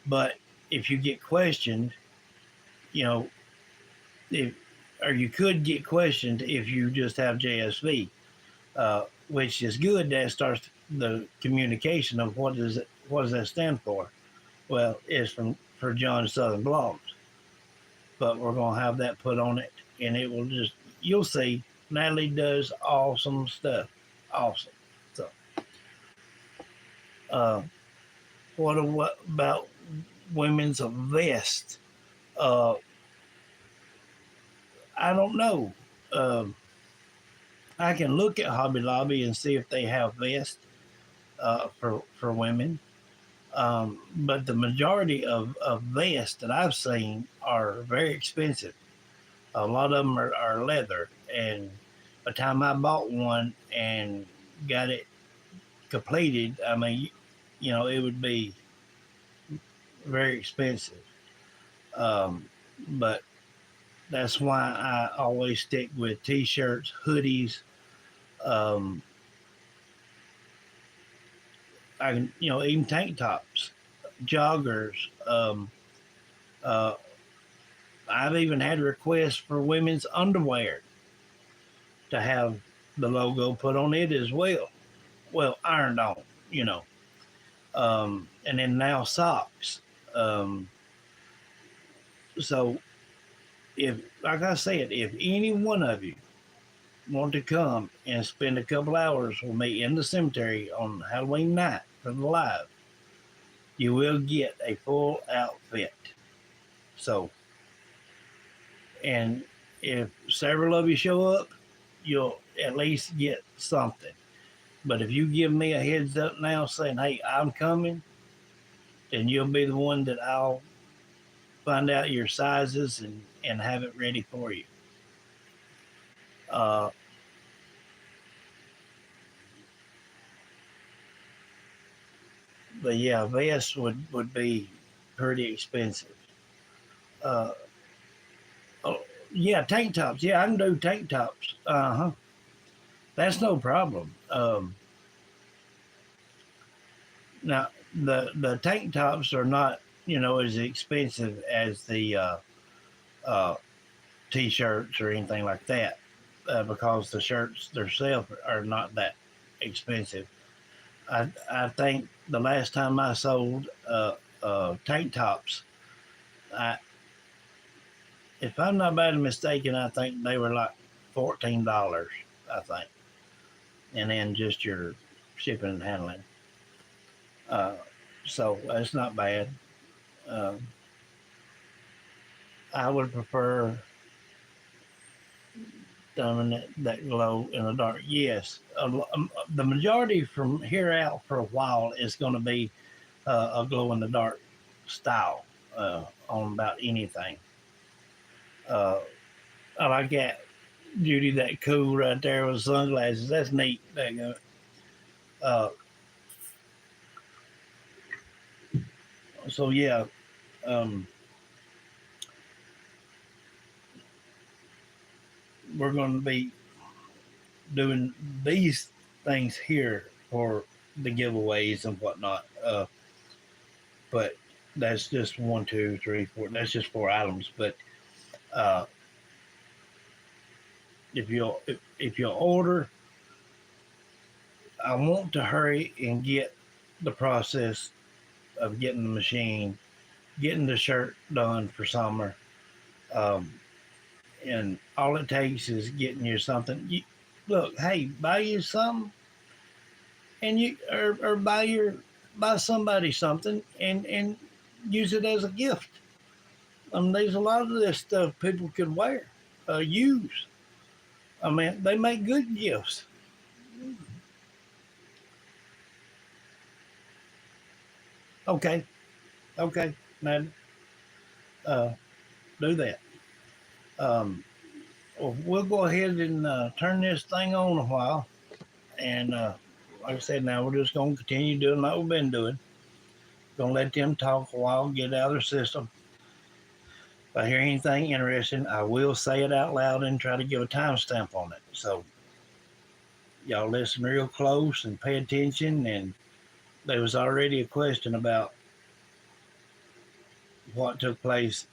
But if you get questioned, you know, if or you could get questioned if you just have JSV, which is good. That starts the communication of what does that stand for. Well, it's for John Southern Blogs, but we're gonna have that put on it, and it will just you'll see. Natalie does awesome stuff, awesome. So, uh, what about women's vest? Uh, I don't know. Um, I can look at Hobby Lobby and see if they have vests for women. But the majority of vests that I've seen are very expensive. A lot of them are leather, and by the time I bought one and got it completed, I mean, it would be very expensive. Um, but that's why I always stick with t-shirts, hoodies. Um, I can, even tank tops, joggers. Uh, I've even had requests for women's underwear to have the logo put on it as well. Well, ironed on, you know. And then now socks. Um, so if, like I said, if any one of you want to come and spend a couple hours with me in the cemetery on Halloween night for the live, you will get a full outfit. So, and if several of you show up, you'll at least get something. But if you give me a heads up now saying, hey, I'm coming, then you'll be the one that I'll find out your sizes and have it ready for you. Uh, But yeah, vests would be pretty expensive. Uh, oh, yeah, tank tops. Yeah, I can do tank tops. Uh-huh. That's no problem. Now the tank tops are not, as expensive as the uh, t-shirts or anything like that, because the shirts themselves are not that expensive. I think the last time I sold tank tops, I, if I'm not bad mistaken, I think they were like $14. I think, and then just your shipping and handling. Uh, so that's not bad. Um, I would prefer diamond that glow in the dark. Yes, the majority from here out for a while is going to be a glow in the dark style on about anything. Uh, I like that, Judy. That cool right there with sunglasses. That's neat. Uh, so yeah, um, we're going to be doing these things here for the giveaways and whatnot. But that's just one, two, three, four. That's just four items. But uh, if you'll order, I want to hurry and get the process of getting the machine, getting the shirt done for summer. Um, and all it takes is getting you something. Look, hey, buy you something, and or buy somebody something and use it as a gift. There's a lot of this stuff people could wear, use. I mean, they make good gifts. Okay, okay, now uh, do that. Um, well, we'll go ahead and turn this thing on a while, and like I said, now we're just gonna continue doing like we've been doing. Gonna let them talk a while, get out of their system. If I hear anything interesting, I will say it out loud and try to give a timestamp on it. So y'all listen real close and pay attention. And there was already a question about what took place,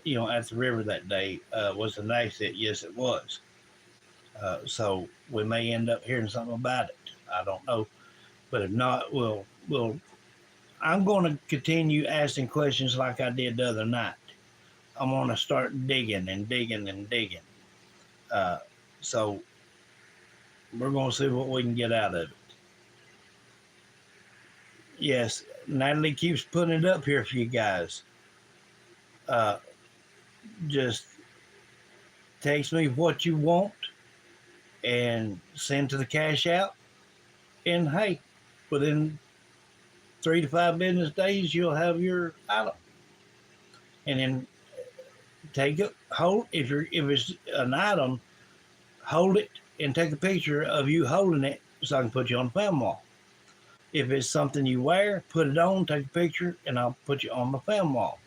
at the river that day. Was an accident? Yes, it was. So we may end up hearing something about it. I don't know, but if not, we'll. I'm going to continue asking questions like I did the other night. I'm going to start digging and digging and digging. Uh, so we're going to see what we can get out of it. Yes, Natalie keeps putting it up here for you guys. Uh, just text me what you want and send to the cash out. And hey, within 3 to 5 business days, you'll have your item. And then take it, hold. If it's an item, hold it and take a picture of you holding it so I can put you on the fan wall. If it's something you wear, put it on, take a picture, and I'll put you on the fan wall.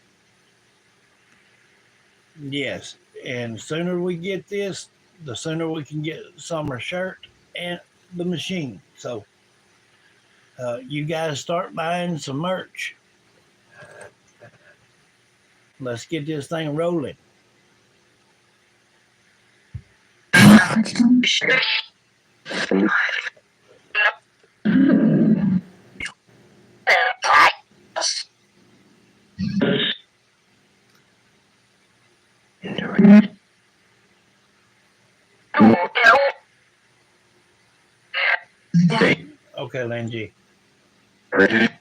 Yes, and the sooner we get this, the sooner we can get summer shirt and the machine. So you guys start buying some merch. Let's get this thing rolling. Okay, Lindsay. Let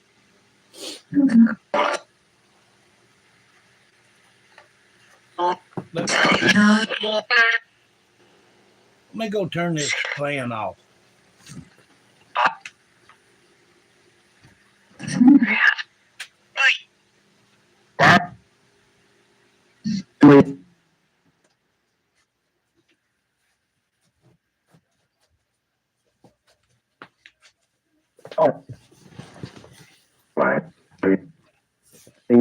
me go turn this fan off. I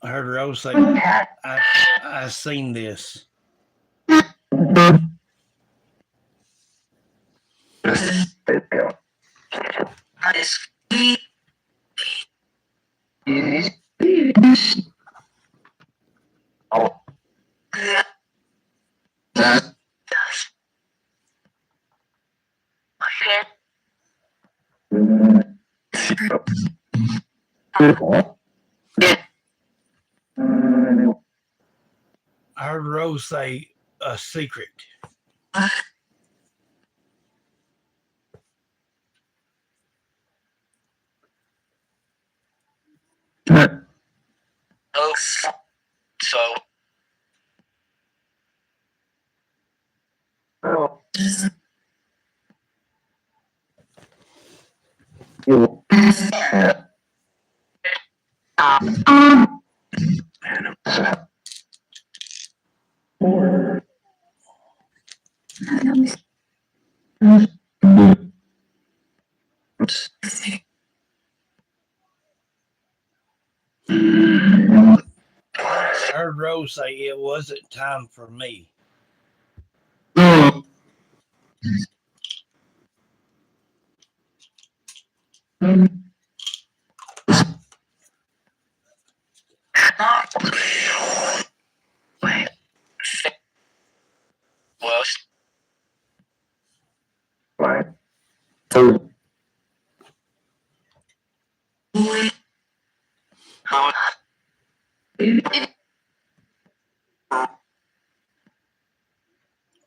heard Rose say, I seen this. I heard Rose say a secret. I heard Rose say it wasn't time for me.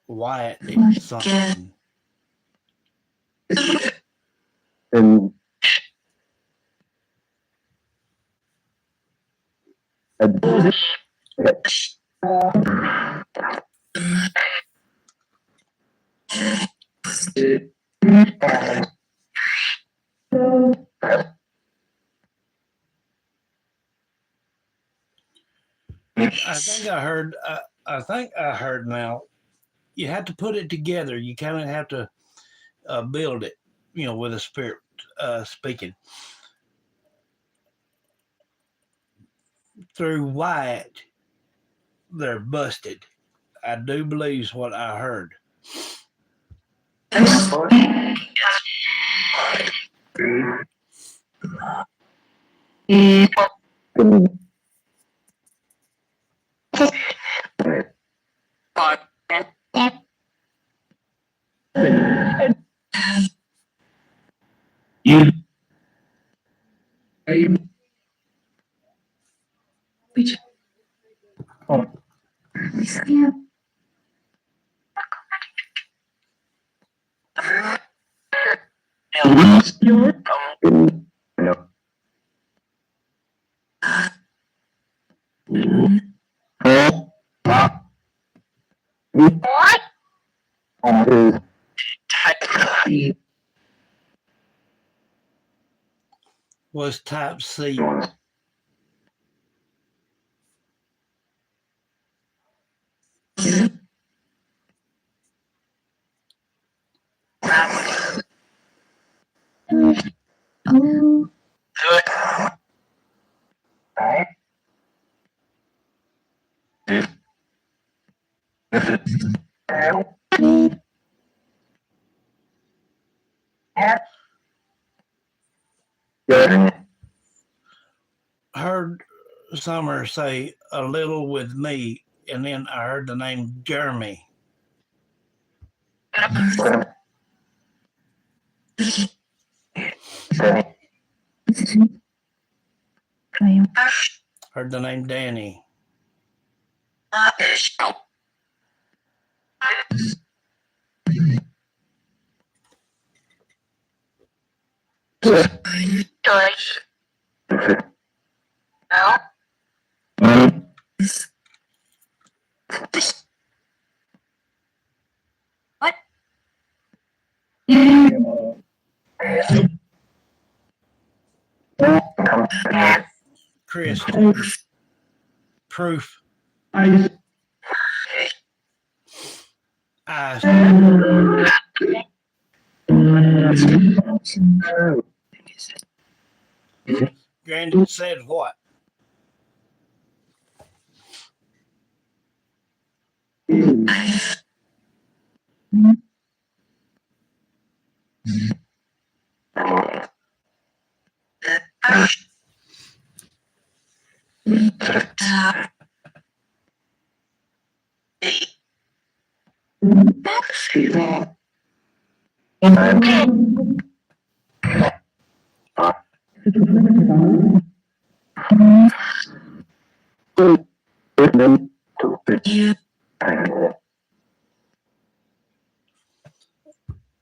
Wyatt did something. I think I heard now. You have to put it together. You kind of have to build it, with a spirit speaking through Wyatt. They're busted. I do believe is what I heard. Was type C. Heard Summer say a little with me, and then I heard the name Jeremy. Heard the name Danny. Chris, proof. I Granddad said what?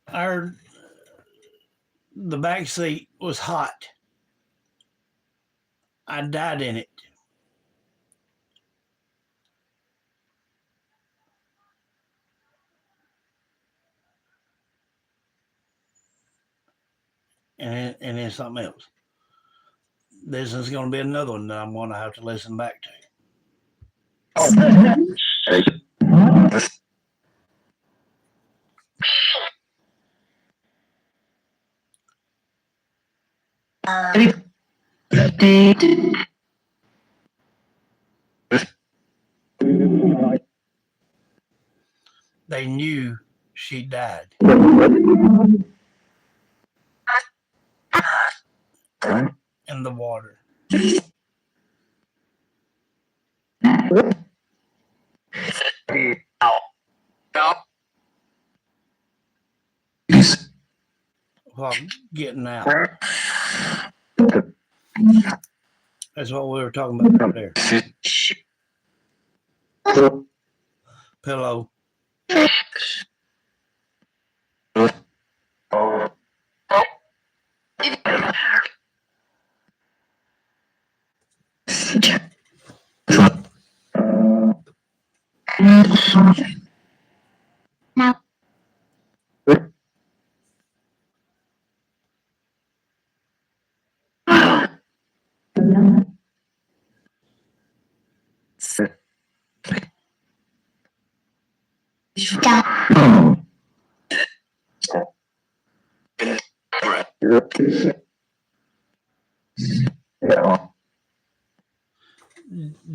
Our the back seat was hot. I died in it. And then something else. This is going to be another one that I'm going to have to listen back to. They knew she died. In the water. While getting out. That's what we were talking about there. Pillow. Now.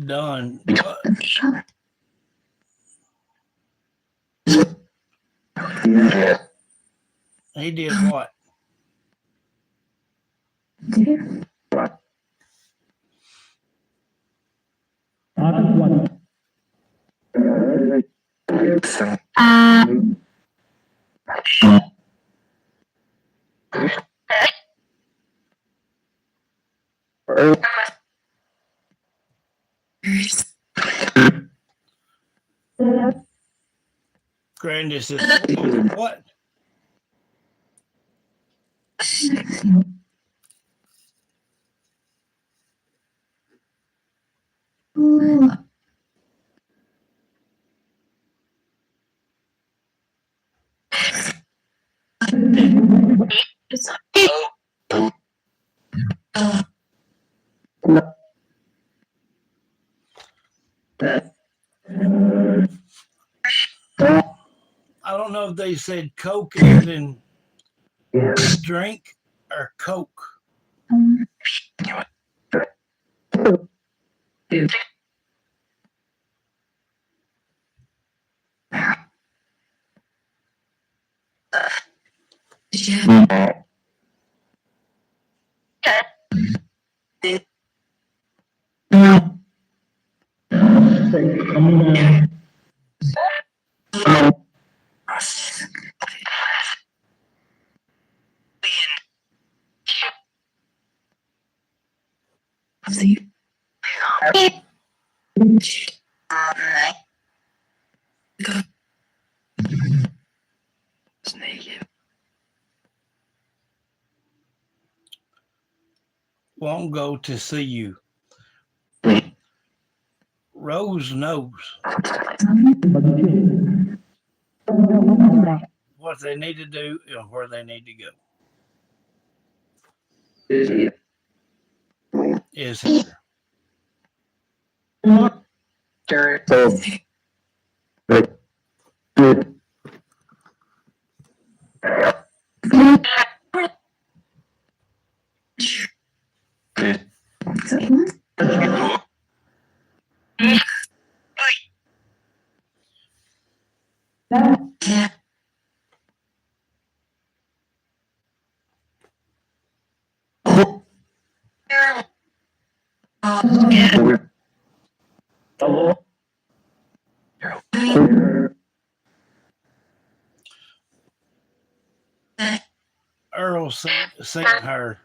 Done. He did what? Grandy said, what? I don't know if they said Coke as in drink or Coke. Won't go to see you. Rose knows what they need to do and where they need to go. Is here. Earl seen her.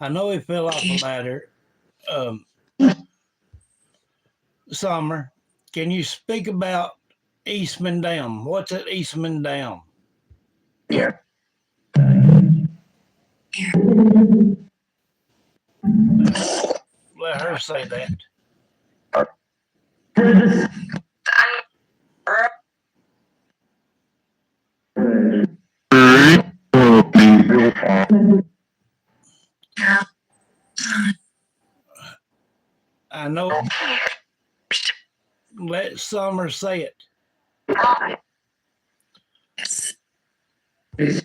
I know he fell off a ladder. Summer, can you speak about Eastman Dam? What's at Eastman Dam? Let her say that. I know. Let Summer say it.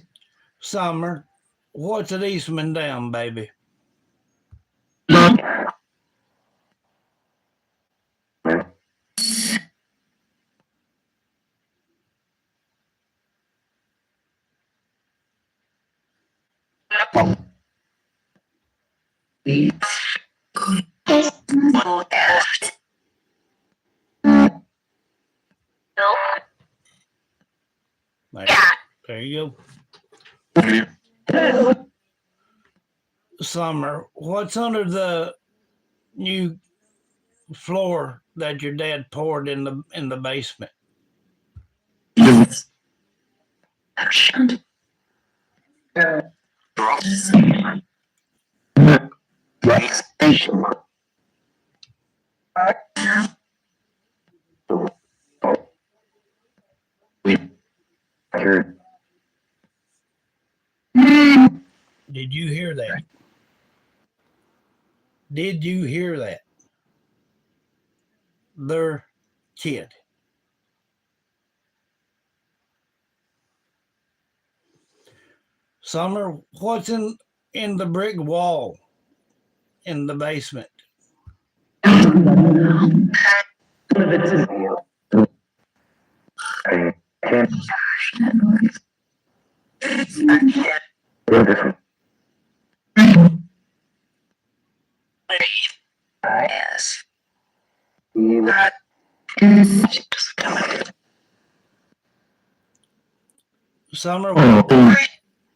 Summer, what's at Eastman Dam, baby? There you go. Summer, what's under the new floor that your dad poured in the basement? Did you hear that? Did you hear that? Their kid. Summer, what's in the brick wall in the basement? Summer,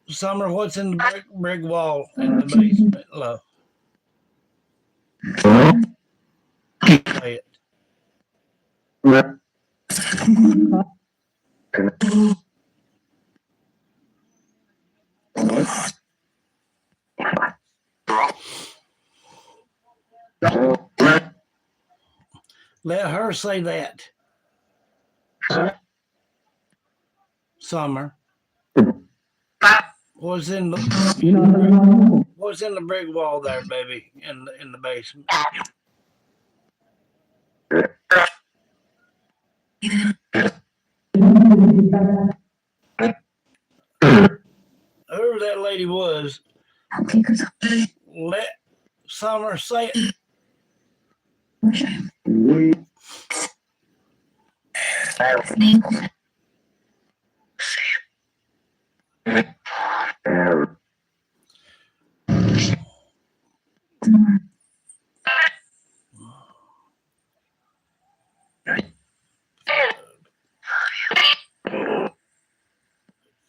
Summer, what's in the brick wall in the basement, love? Say it. Let her say that. Summer. What's in the brick wall there, baby, in the basement? Whoever that lady was, let Summer say it.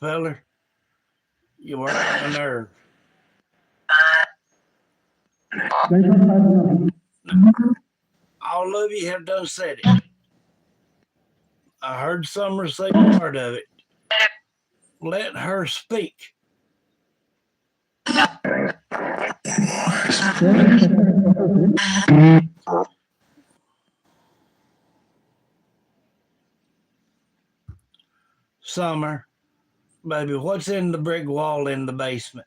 Feller, you work on the nerve. All of you have done said it. I heard Summer say part of it. Let her speak. Summer, baby, what's in the brick wall in the basement?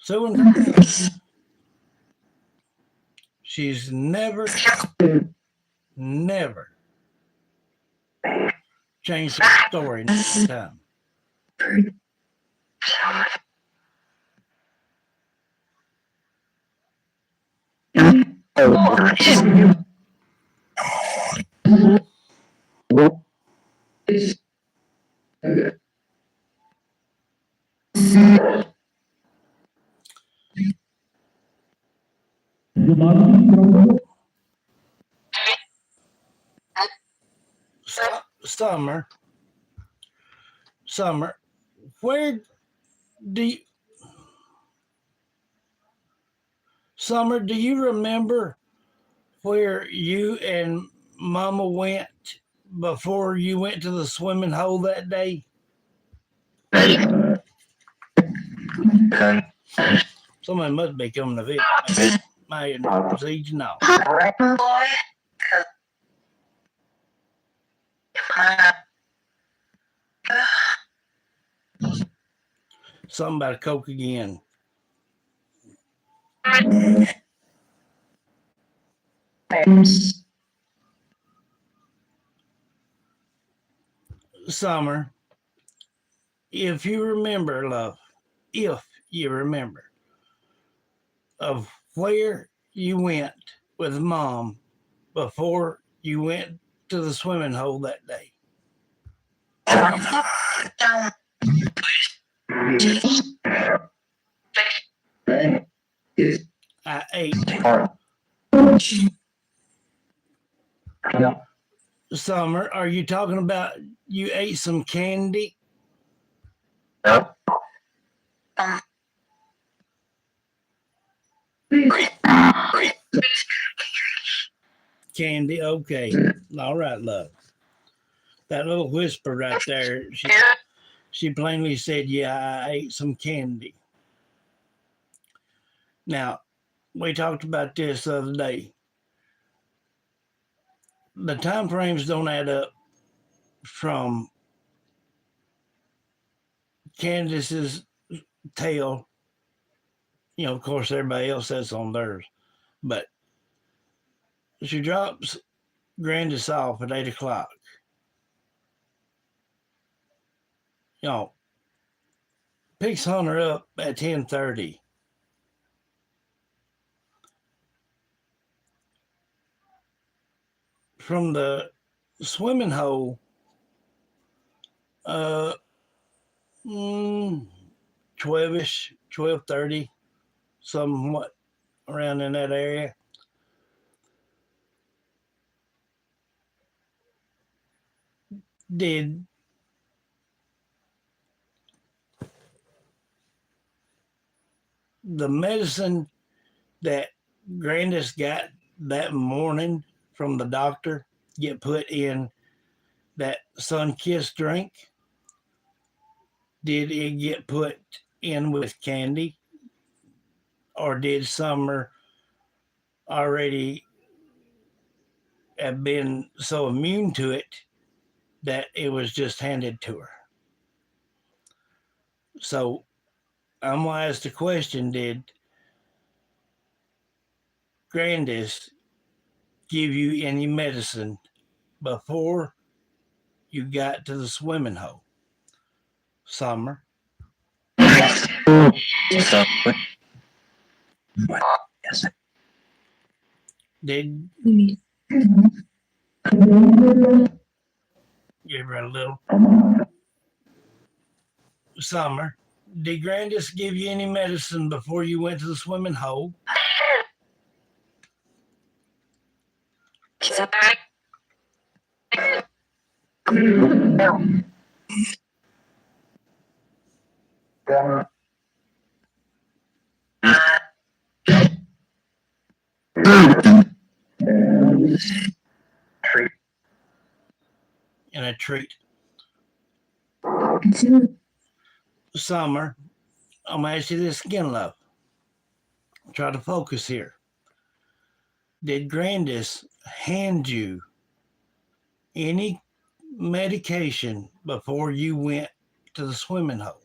So she's never changed the story next time. Summer, Summer, where do you, Summer, do you remember where you and Mama went before you went to the swimming hole that day? Somebody must be coming to visit. My siege now. Something about a Coke again. Summer, if you remember, love, if you remember, of where you went with Mom before you went to the swimming hole that day. I ate. Summer, are you talking about you ate some candy? Candy, okay. All right, love. That little whisper right there, she plainly said, yeah, I ate some candy. Now, we talked about this the other day. The time frames don't add up from Candace's tale. You know, of course, everybody else says on theirs. But she drops Grandis off at 8 o'clock. You know, picks Hunter up at 10:30. From the swimming hole, uh, 12ish, 12:30, somewhat around in that area. Did the medicine that Grandis got that morning from the doctor get put in that sun-kissed drink? Did it get put in with candy? Or did Summer already have been so immune to it that it was just handed to her? So I'm going to ask the question, did Grandis give you any medicine before you got to the swimming hole? Summer? Did give her a little? Summer, did Grandis give you any medicine before you went to the swimming hole? and a treat. Summer, I'm gonna ask you this again, love. Try to focus here. Did Grandis hand you any medication before you went to the swimming hole?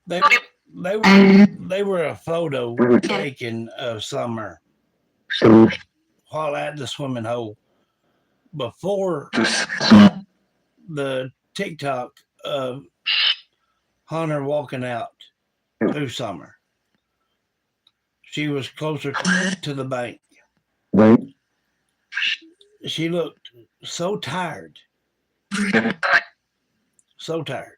They they were a photo taken of Summer while at the swimming hole before the TikTok of Hunter walking out to Summer. She was closer to the bank. She looked so tired, so tired.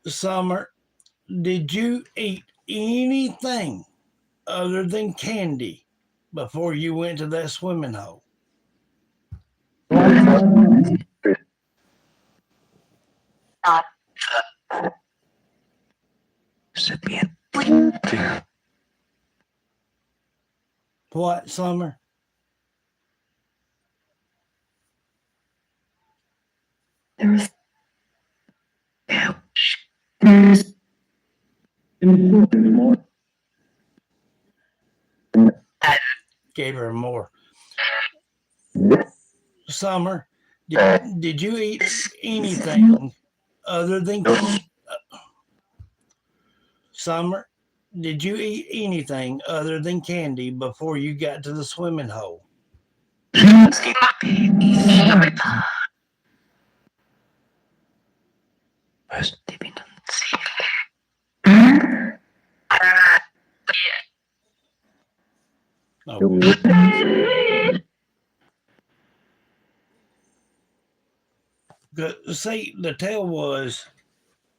Summer, did you eat anything other than candy before you went to that swimming hole? What, Summer? Gave her more. Summer, did you eat anything other than Summer? Did you eat anything other than candy before you got to the swimming hole? Okay. See, the tale was,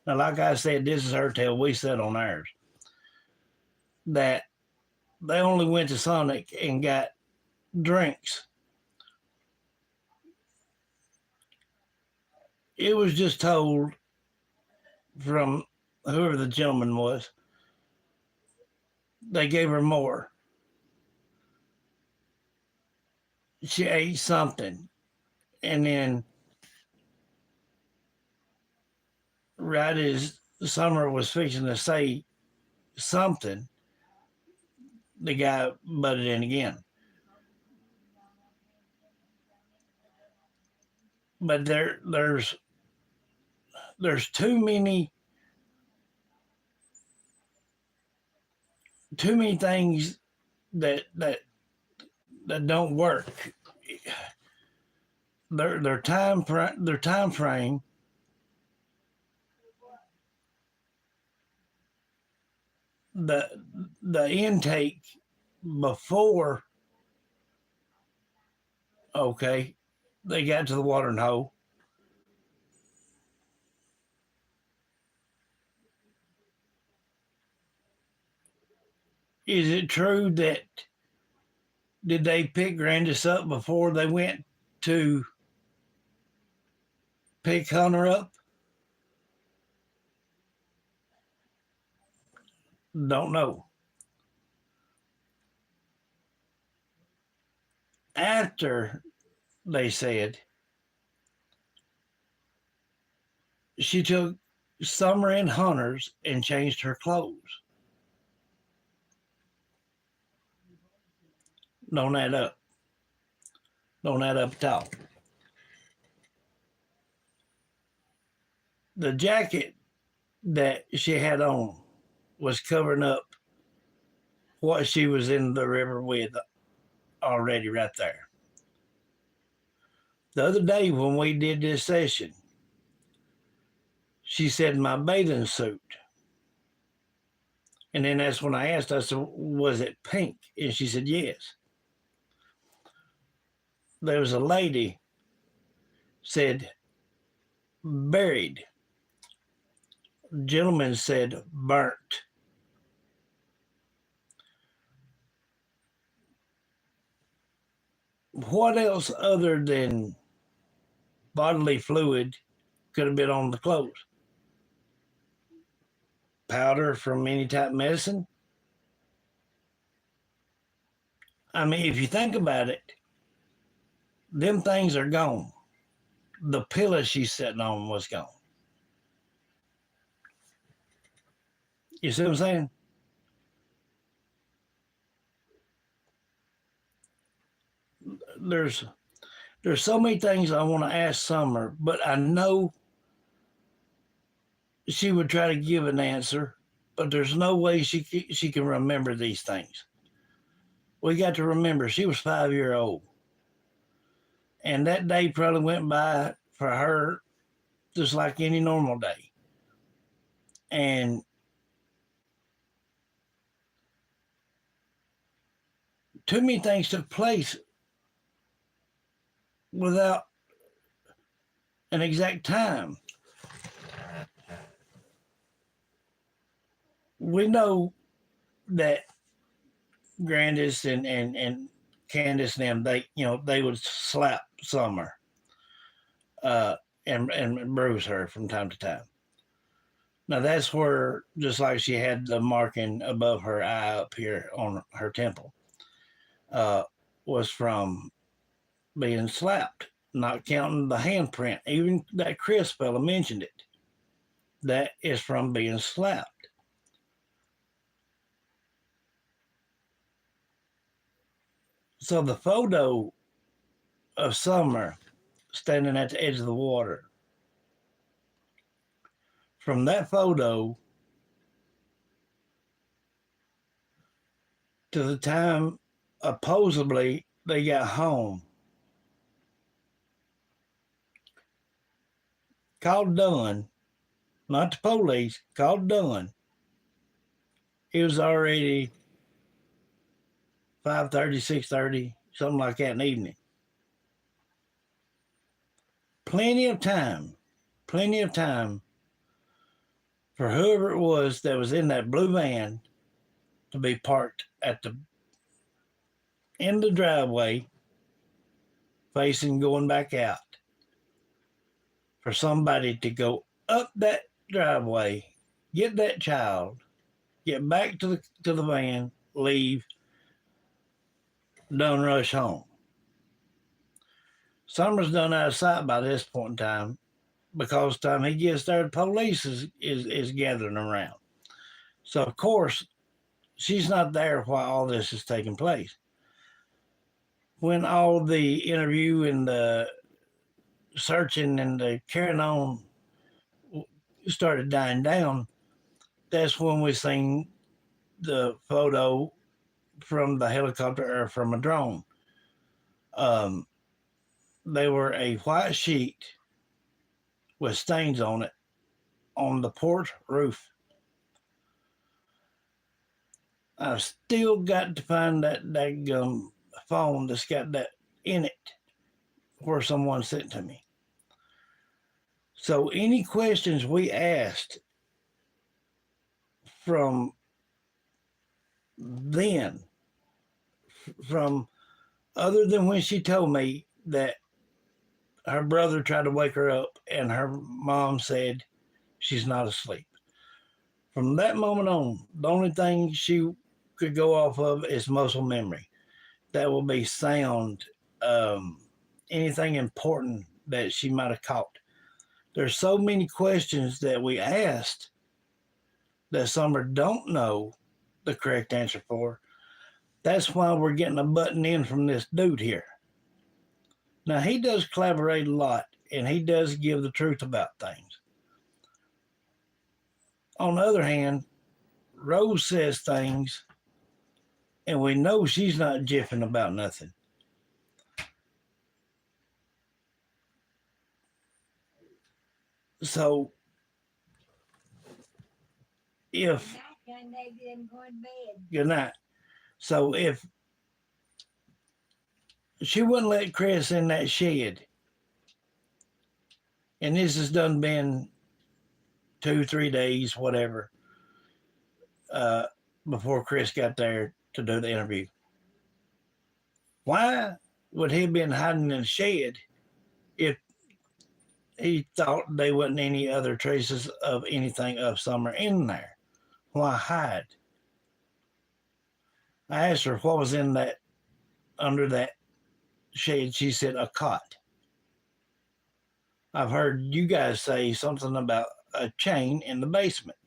now like I said, this is her tale. We said on ours that they only went to Sonic and got drinks. It was just told from whoever the gentleman was. They gave her more. She ate something, and then right as Summer was fixing to say something, the guy butted in again. But there's too many things that don't work. Their time frame, the intake before, okay, they got to the watering hole. Is it true that did they pick Grandis up before they went to pick Hunter up? Don't know. After they said she took Summer and Hunter's and changed her clothes. Don't add up. Don't add up at all. The jacket that she had on was covering up what she was in the river with already right there. The other day when we did this session, she said, my bathing suit. And then that's when I asked, I said, was it pink? And she said, yes. There was a lady said, buried. Gentleman said, burnt. What else other than bodily fluid could have been on the clothes? Powder from any type of medicine? I mean, if you think about it, them things are gone. The pillow she's sitting on was gone. You see what I'm saying? There's there's so many things I want to ask Summer, but I know she would try to give an answer, but there's no way she can remember these things. We got to remember she was 5 years old, and that day probably went by for her just like any normal day. And too many things took place without an exact time. We know that Grandis and Candace and them, they would slap Summer and bruise her from time to time. Now that's where, just like she had the marking above her eye up here on her temple, uh, was from being slapped, not counting the handprint. Even that Chris fella mentioned it. That is from being slapped. So the photo of Summer standing at the edge of the water, from that photo to the time supposedly they got home, called Dunn, not the police, called Dunn. It was already 5:30, 6:30, something like that in the evening. Plenty of time for whoever it was that was in that blue van to be parked at the end of the driveway, facing going back out, for somebody to go up that driveway, get that child, get back to the van, leave, done rush home. Summer's done out of sight by this point in time, because the time he gets there, the police is gathering around. So of course she's not there while all this is taking place. When all the interview and the searching and the carrying on started dying down, that's when we seen the photo from the helicopter or from a drone. Um, they were a white sheet with stains on it on the porch roof. I've still got to find that daggum phone that's got that in it where someone sent to me. So any questions we asked from then, from other than when she told me that her brother tried to wake her up and her mom said she's not asleep. From that moment on, the only thing she could go off of is muscle memory. That will be sound, anything important that she might have caught. There's so many questions that we asked that Summer don't know the correct answer for. That's why we're getting a button in from this dude here. Now, he does collaborate a lot, and he does give the truth about things. On the other hand, Rose says things, and we know she's not jiffing about nothing. So if good night. So if she wouldn't let Chris in that shed, and this has done been 2, 3 days, whatever, uh, before Chris got there to do the interview. Why would he have been hiding in the shed if he thought there wasn't any other traces of anything of Summer in there? Why hide? I asked her what was in that under that shade. She said a cot. I've heard you guys say something about a chain in the basement.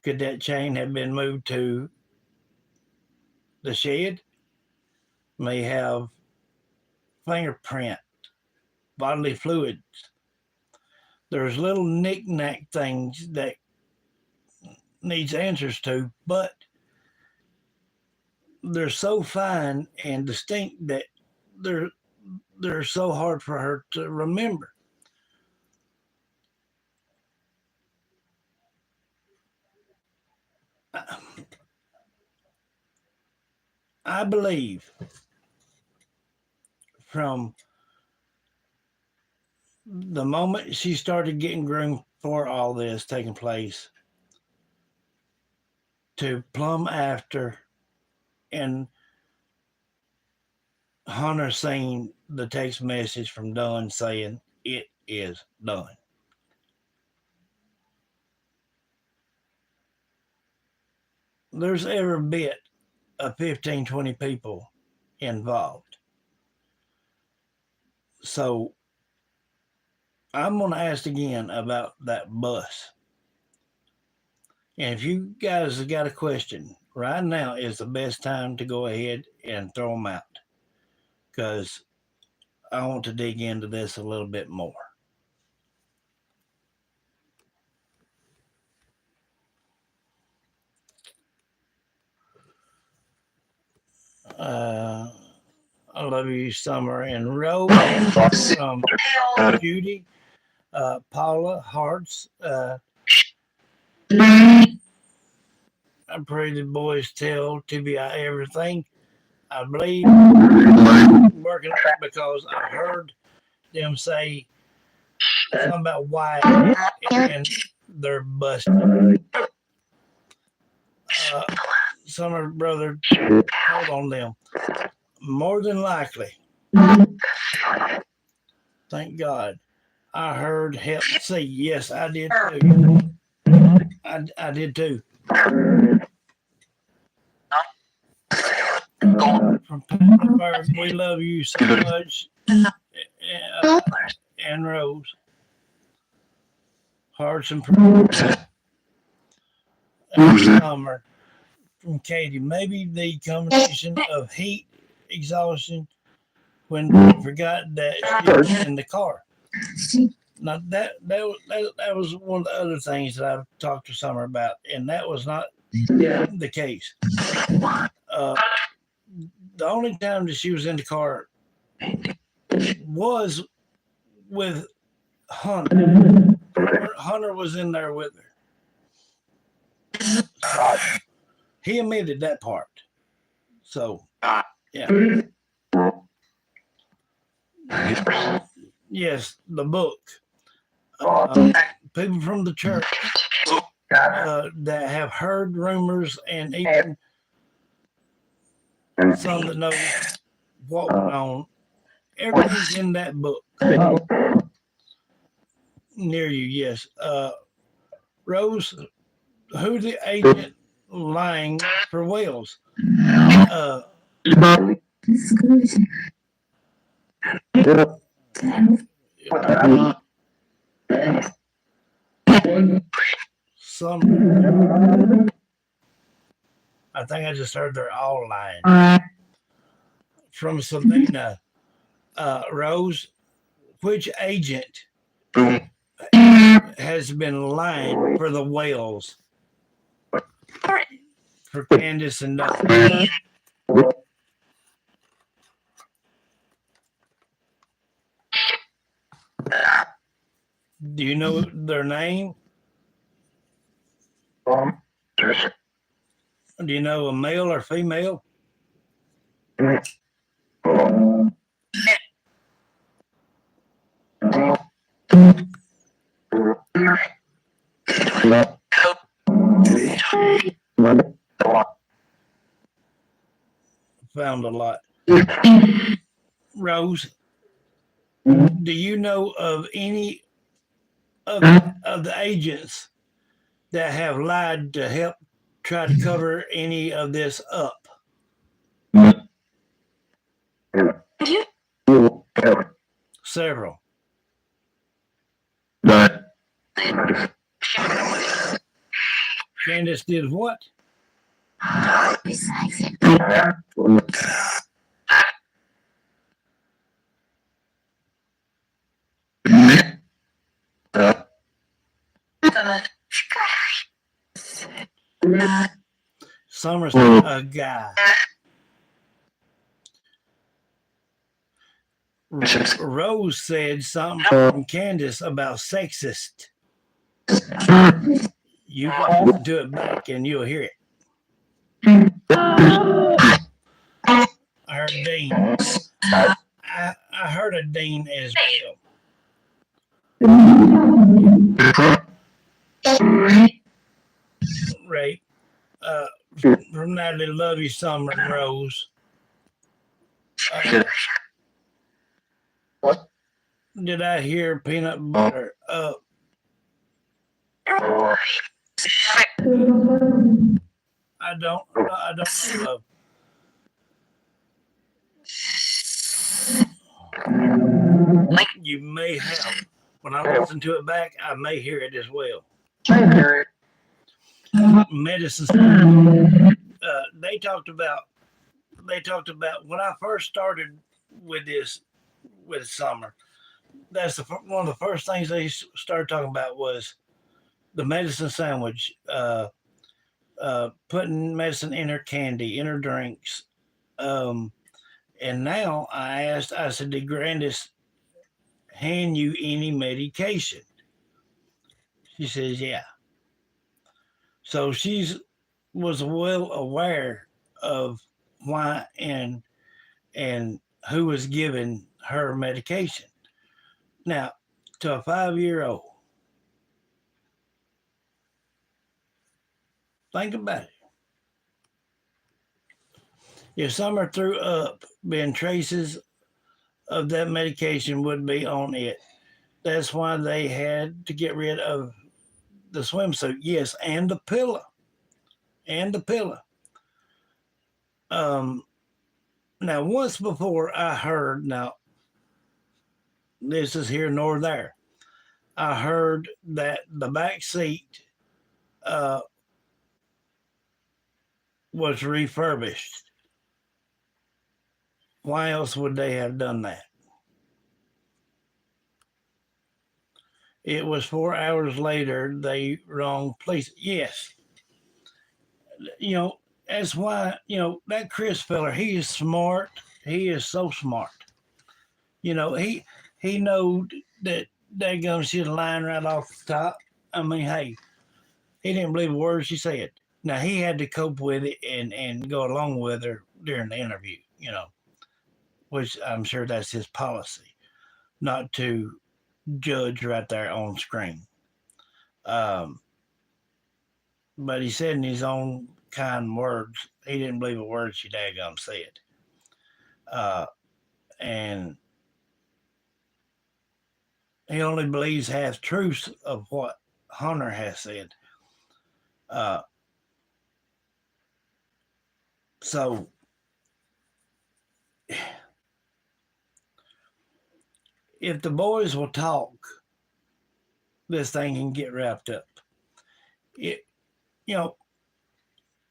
Could that chain have been moved to the shed? May have fingerprint, bodily fluids. There's little knick-knack things that needs answers to, but they're so fine and distinct that they're they're so hard for her to remember. I believe from the moment she started getting groomed for all this taking place to plumb after and Hunter saying the text message from Dunn saying it is done. There's every bit of 15, 20 people involved. So I'm going to ask again about that bus. And if you guys have got a question, right now is the best time to go ahead and throw them out because I want to dig into this a little bit more. I love you, Summer and Rose from Judy, Paula, Hearts. I pray the boys tell TBI everything. I believe working on it because I heard them say something about why and they're busted. Summer brother told on them. More than likely, thank God, I heard help see. Yes, I did too. I did too. From Pittsburgh, we love you so much. And Rose. Hearts and prayers. And Summer from Katie. Maybe the combination of heat, exhaustion, when they forgot that she was in the car. Now that was one of the other things that I've talked to Summer about, and that was not the case. The only time that she was in the car was with Hunter. Hunter was in there with her. So he admitted that part. So yeah. Yes, the book. People from the church that have heard rumors and even some that know what went on. Everything's in that book. Near you, yes. Rose, who the agent lying for Wells? Some, I think I just heard they're all lying. From Selena, Rose, which agent has been lying for the whales, for Candace and Doc. Do you know their name? Do you know a male or female? Found a lot. Rose, do you know of any of the agents that have lied to help try to cover any of this up? Several. Candace did what? Summer said a guy. Rose said something from Candace about sexist. You can listen to it back and you'll hear it. I heard Dean. I heard a Dean as well. Right. From Natalie, love you, Summer and Rose. Did I hear peanut butter? I don't know. You may have. When I listen to it back, I may hear it as well. Medicine. They talked about when I first started with this with Summer. That's one of the first things they started talking about was the medicine sandwich. Putting medicine in her candy, in her drinks. And now I said, did Grandis hand you any medication? She says, yeah. So she's was well aware of why and who was giving her medication. Now, to a 5-year-old, think about it. If Summer threw up, then traces of that medication would be on it. That's why they had to get rid of the swimsuit. Yes, and the pillow. And the pillow. Now, once before I heard, now, this is here nor there. I heard that the back seat was refurbished. Why else would they have done that? It was 4 hours later they wrong place. Yes. That's why, that Chris feller, he is smart. He is so smart. He knowed that daggum she's lying right off the top. I mean, hey, he didn't believe a word she said. Now he had to cope with it and go along with her during the interview, which I'm sure that's his policy, not to judge right there on screen. But he said in his own kind words, he didn't believe a word she daggum said. And he only believes half truths of what Hunter has said. So if the boys will talk, this thing can get wrapped up.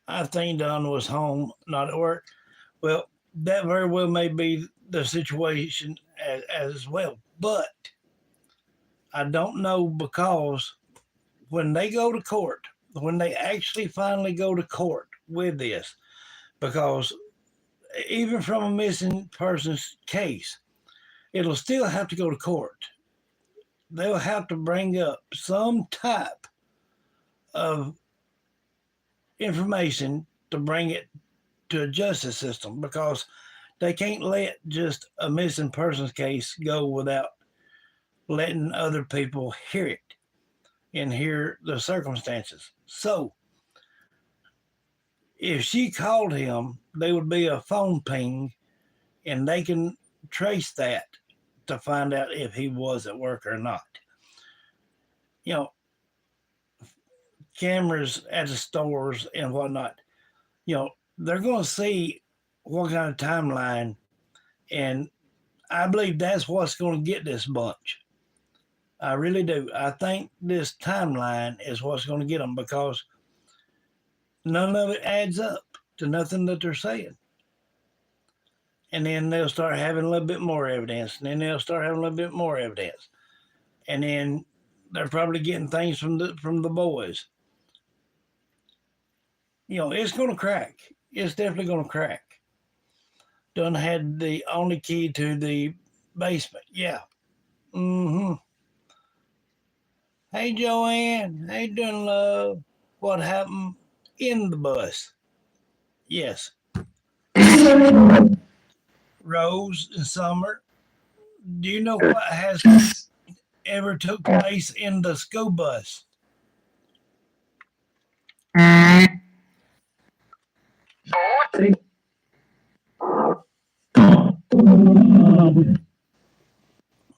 I think Don was home, not at work. Well, that very well may be the situation as well. But I don't know because when they go to court, when they actually finally go to court with this, because even from a missing persons case, it'll still have to go to court. They'll have to bring up some type of information to bring it to a justice system because they can't let just a missing persons case go without letting other people hear it and hear the circumstances. So, if she called him, there would be a phone ping and they can trace that to find out if he was at work or not. You know, cameras at the stores and whatnot, they're going to see what kind of timeline, and I believe that's what's going to get this bunch. I really do. I think this timeline is what's going to get them because none of it adds up to nothing that they're saying. And then they'll start having a little bit more evidence, and then they'll start having a little bit more evidence, and then they're probably getting things from the boys. It's going to crack. It's definitely going to crack. Done had the only key to the basement. Yeah. Mm-hmm. Hey, Joanne. How you doing, love? What happened in the bus? Yes. Rose and Summer, do you know what has ever took place in the school bus?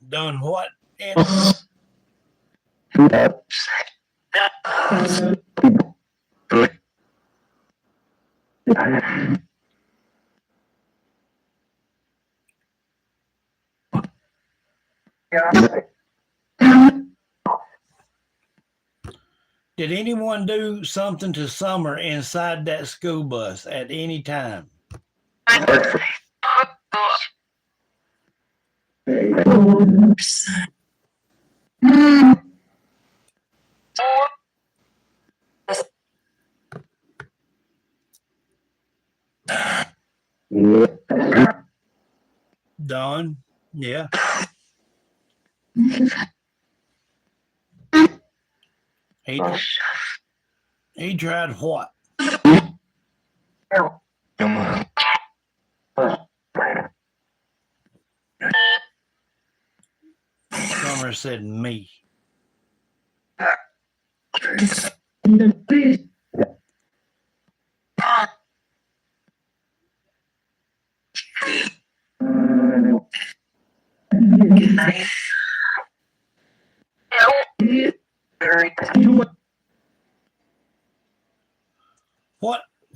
Done what? Did anyone do something to Summer inside that school bus at any time? Don? Yeah. He tried what? Summer said me.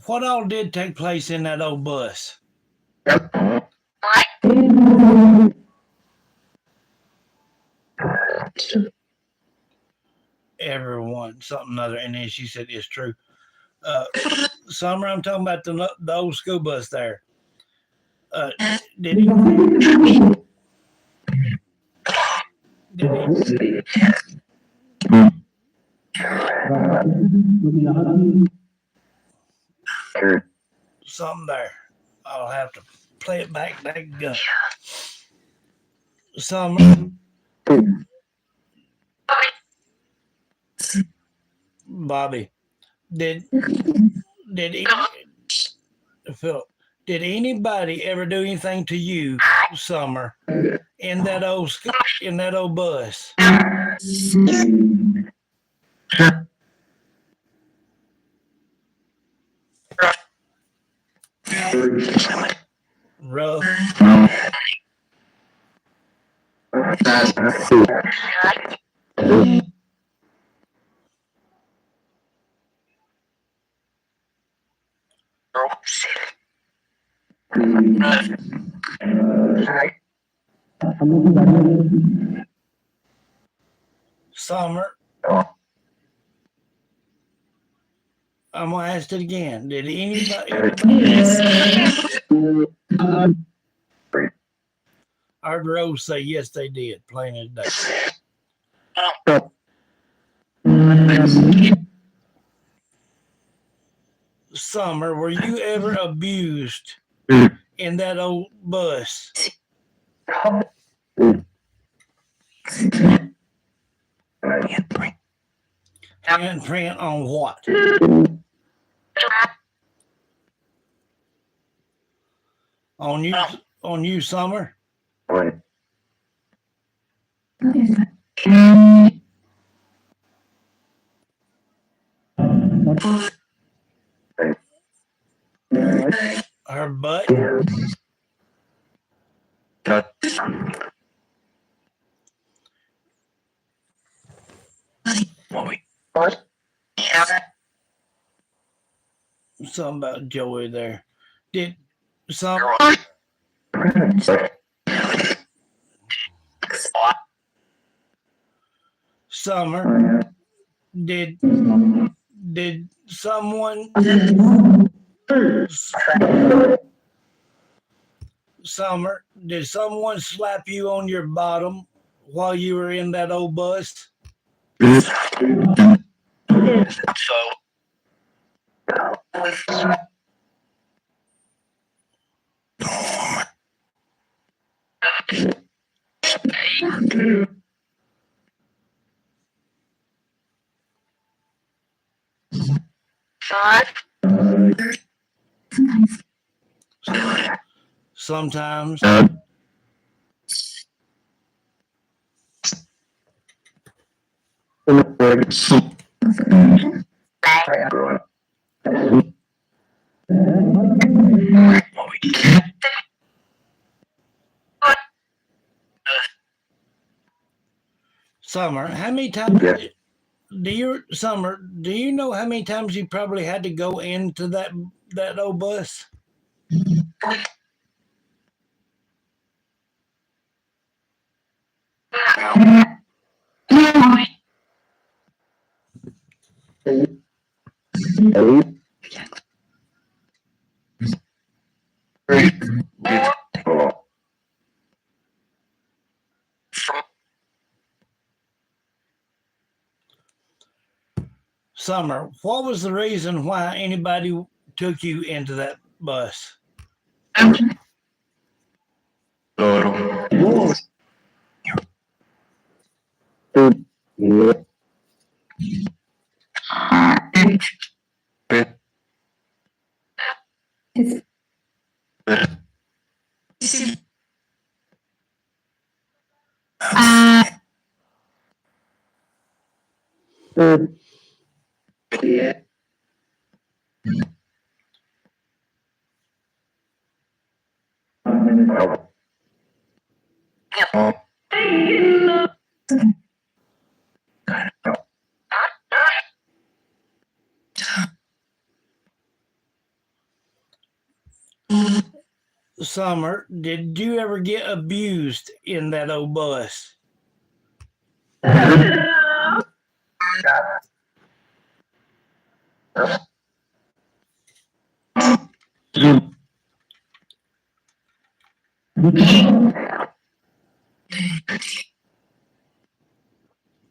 What all did take place in that old bus? Everyone, something other, and then she said it's true. Summer, I'm talking about the old school bus there. Did he? Something there. I'll have to play it back. That gun. Summer. Bobby, did Philip? Did anybody ever do anything to you, Summer, in that old bus? Rough. Summer, I'm gonna ask it again. Did anybody? I heard Rose say yes, they did. Plain as day. Summer, were you ever abused in that old bus? Handprint on what? On you, on you, Summer. Her butt. Something about Joey there. Did some Summer? Did someone Summer? Did someone slap you on your bottom while you were in that old bus? Sometimes. Summer, how many times do you know how many times you probably had to go into that old bus? Summer, what was the reason why anybody took you into that bus? Summer, did you ever get abused in that old bus?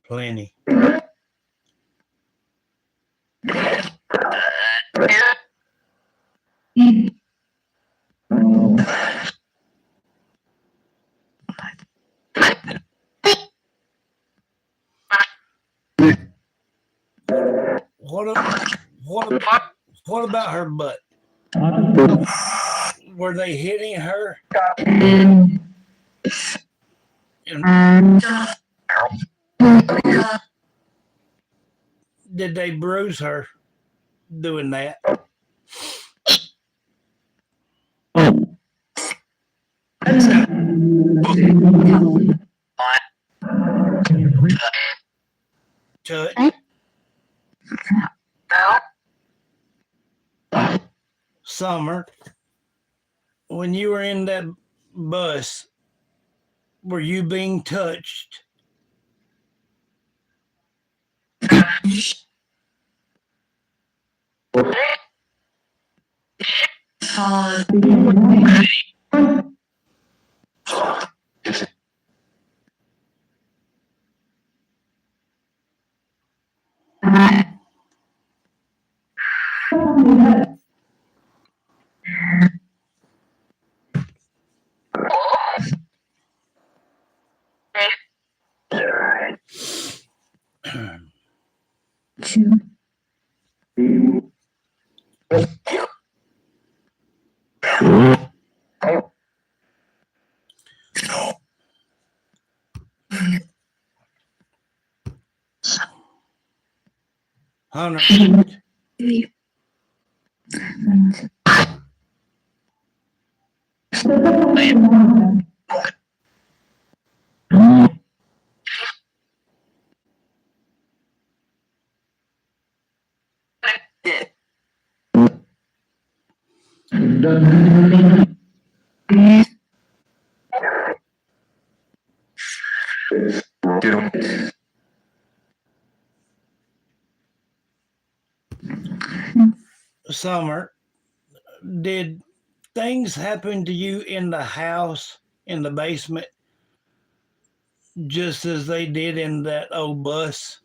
Plenty. What about her butt? Were they hitting her? And did they bruise her doing that? Touch. Summer, when you were in that bus, were you being touched? Hunter. Summer, did things happen to you in the house, in the basement, just as they did in that old bus?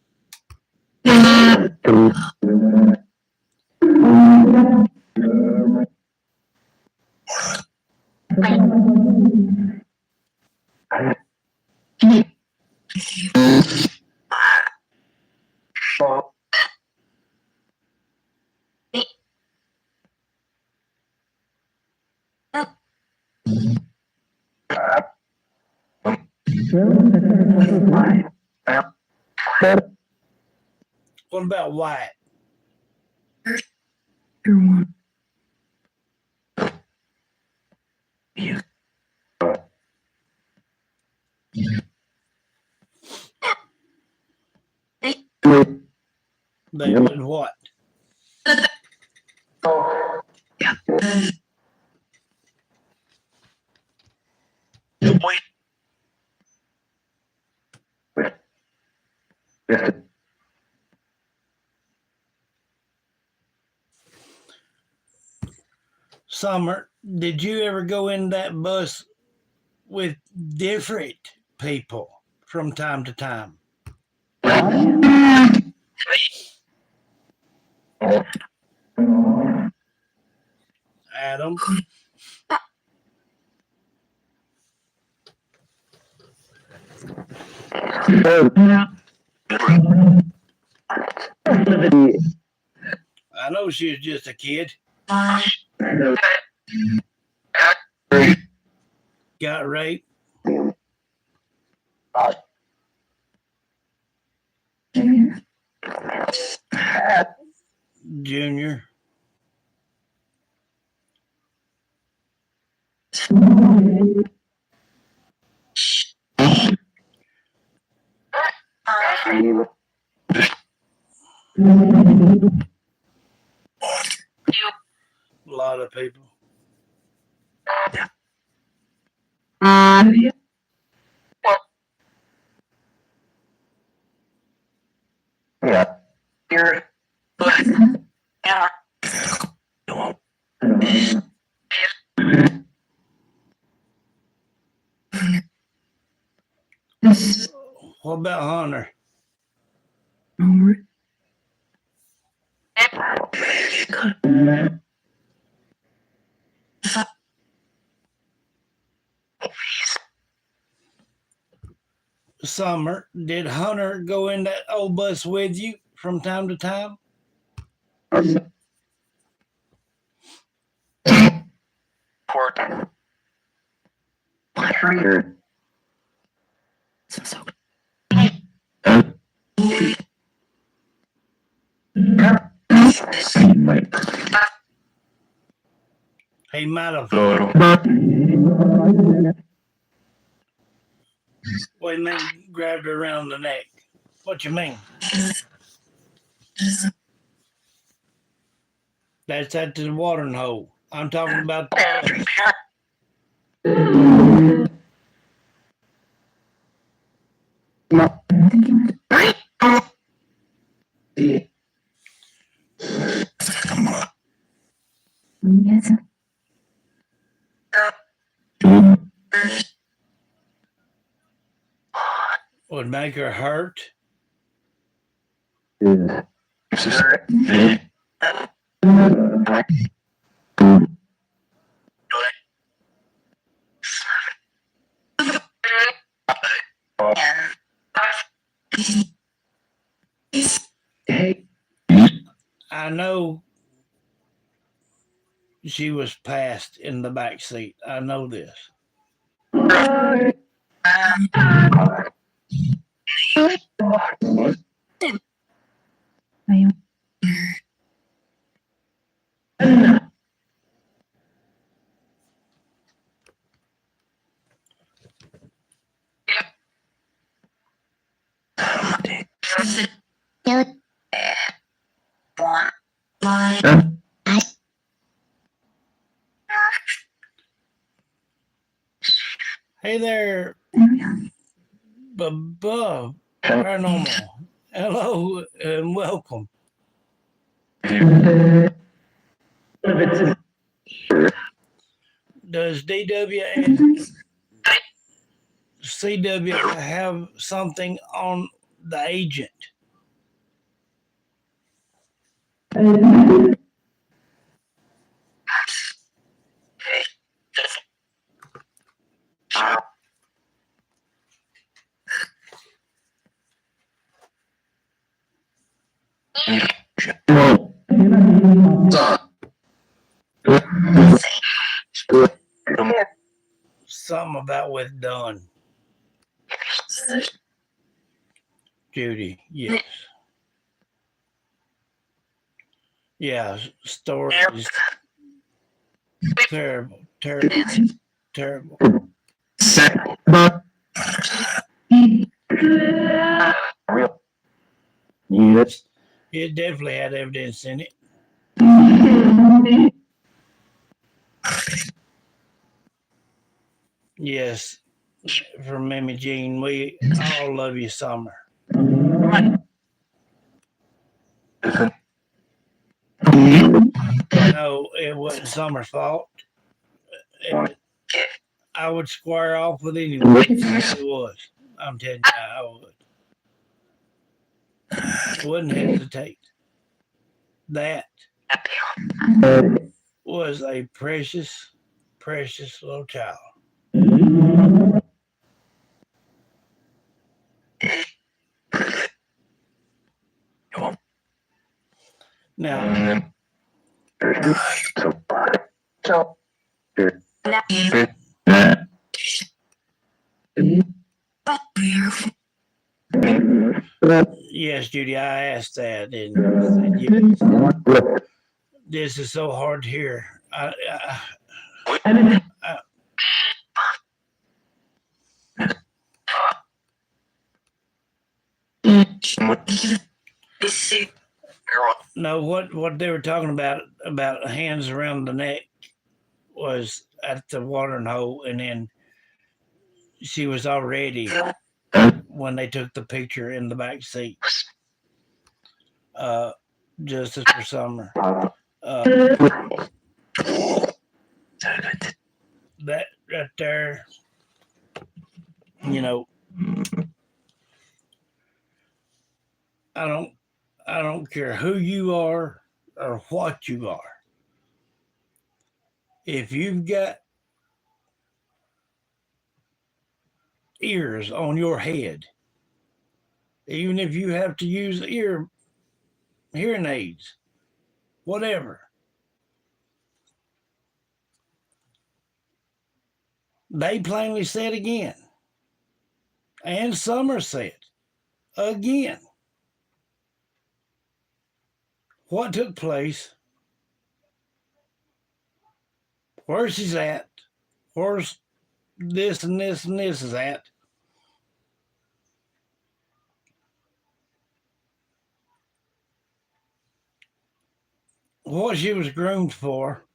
What about White? They did what? Summer, did you ever go in that bus with different people from time to time? Adam? I know she was just a kid. Got raped. Junior. A lot of people. What about Hunter? Summer, did Hunter go in that old bus with you from time to time? He might have. What do you mean grabbed her around the neck? What you mean? That's at the watering hole. I'm talking about the would make her hurt. I know she was passed in the back seat. I know this. Hey there, Bubba Paranormal. Hello and welcome. Does DW and CW have something on the agent? Something about with Dunn. Judy, yes. Yeah, story is terrible, terrible, terrible. Yes, it definitely had evidence in it. Yes, from Mimi Jean, we all love you, Summer. No, it wasn't Summer's fault. I would square off with anyone if it was. I'm telling you, I would. Wouldn't hesitate. That was a precious, precious little child. Now, yes, Judy, I asked that, and you said, yes. This is so hard to hear. No, what they were talking about hands around the neck was at the watering hole, and then she was already when they took the picture in the back seat. Justice for Summer. That right there, you know, I don't care who you are or what you are. If you've got ears on your head, even if you have to use hearing aids, whatever, they plainly said again, and Summer said again, what took place, where she's at, where's this and this and this is at. What she was groomed for.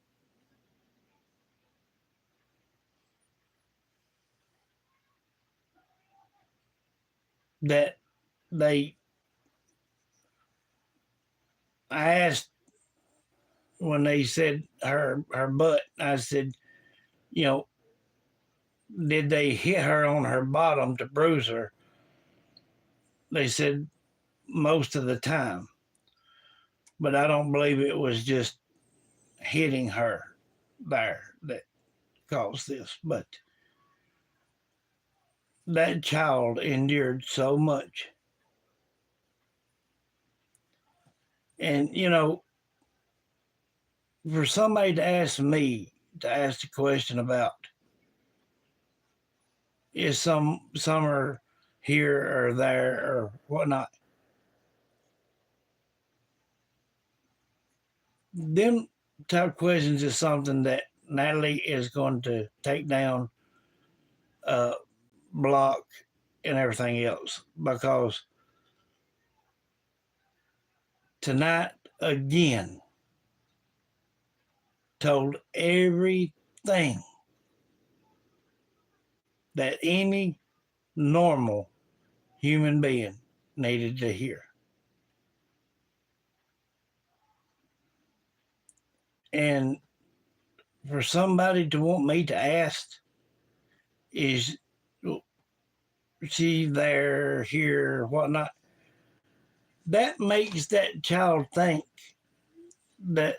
That they, I asked when they said her butt, I said, you know, did they hit her on her bottom to bruise her? They said most of the time, but I don't believe it was just hitting her there that caused this. But that child endured so much. And, for somebody to ask me to ask the question about is some are here or there or whatnot, them type questions is something that Natalie is going to take down, uh, block, and everything else because tonight again told everything that any normal human being needed to hear. And for somebody to want me to ask, is she there, here, whatnot, that makes that child think that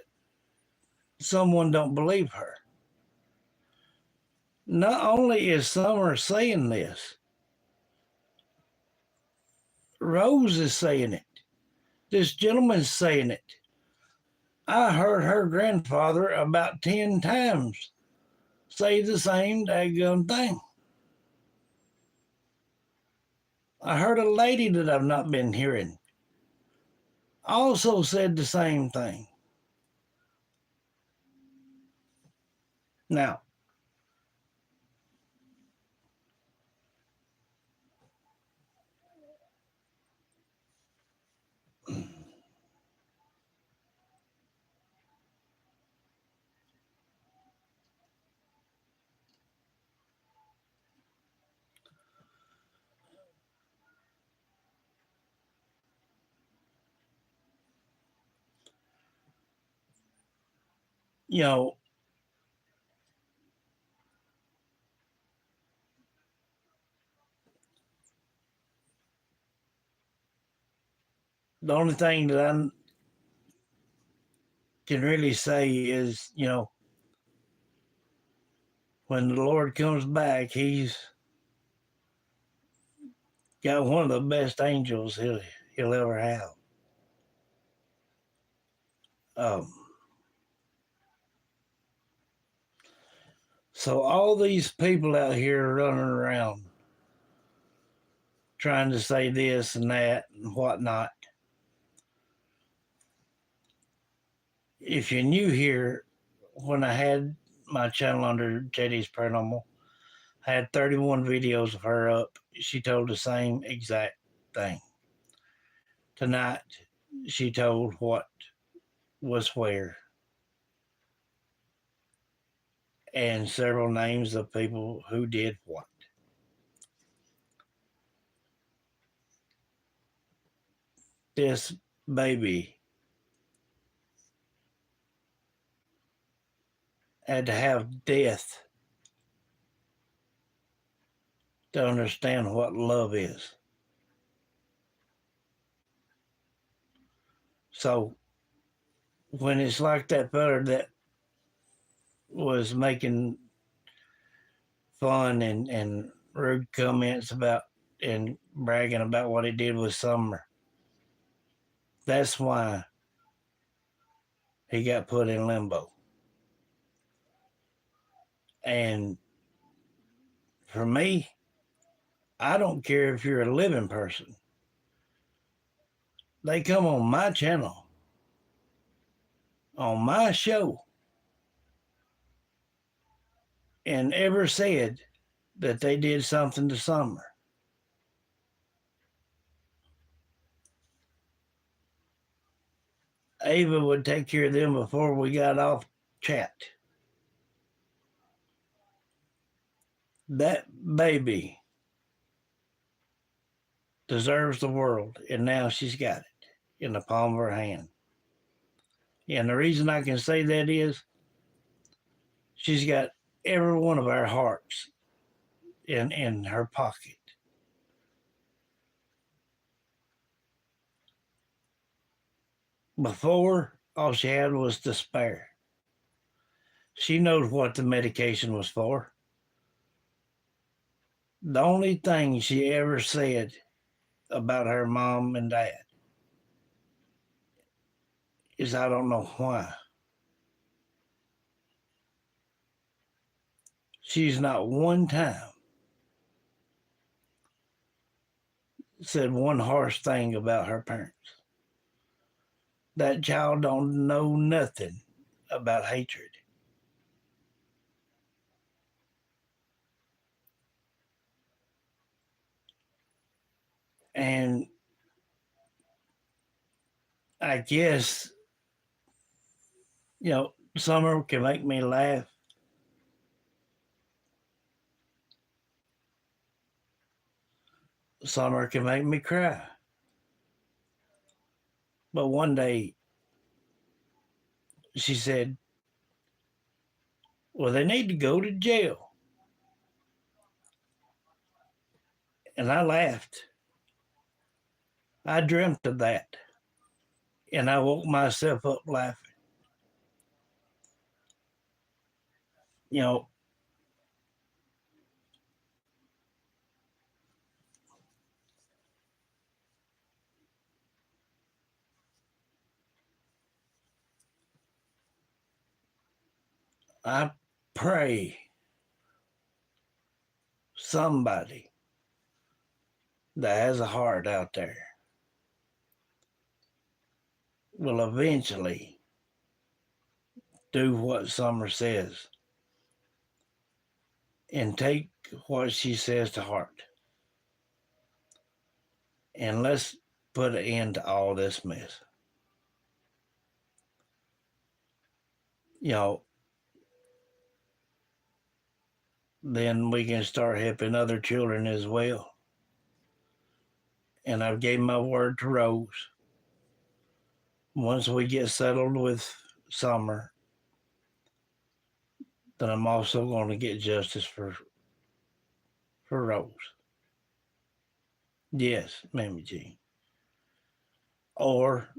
someone don't believe her. Not only is Summer saying this, Rose is saying it. This gentleman's saying it. I heard her grandfather about 10 times say the same daggone thing. I heard a lady that I've not been hearing also said the same thing. Now, you know, the only thing that I can really say is, when the Lord comes back, He's got one of the best angels he'll ever have. Um, so all these people out here running around trying to say this and that and whatnot. If you're new here, when I had my channel under JD's Paranormal, I had 31 videos of her up. She told the same exact thing. Tonight, she told what was where and several names of people who did what. This baby had to have death to understand what love is. So when it's like that fella that was making fun and rude comments about and bragging about what he did with Summer, that's why he got put in limbo. And for me, I don't care if you're a living person. They come on my channel, on my show, and ever said that they did something to Summer. Ava would take care of them before we got off chat. That baby deserves the world, and now she's got it in the palm of her hand. And the reason I can say that is she's got every one of our hearts in her pocket. Before, all she had was despair. She knows what the medication was for. The only thing she ever said about her mom and dad is, I don't know why. She's not one time said one harsh thing about her parents. That child don't know nothing about hatred. And I guess, Summer can make me laugh. Summer can make me cry. But one day she said, well, they need to go to jail. And I laughed. I dreamt of that. And I woke myself up laughing. You know, I pray somebody that has a heart out there will eventually do what Summer says and take what she says to heart. And let's put an end to all this mess. You know, then we can start helping other children as well. And I've gave my word to Rose. Once we get settled with Summer, then I'm also going to get justice for Rose. Yes, Mammy Jean. Or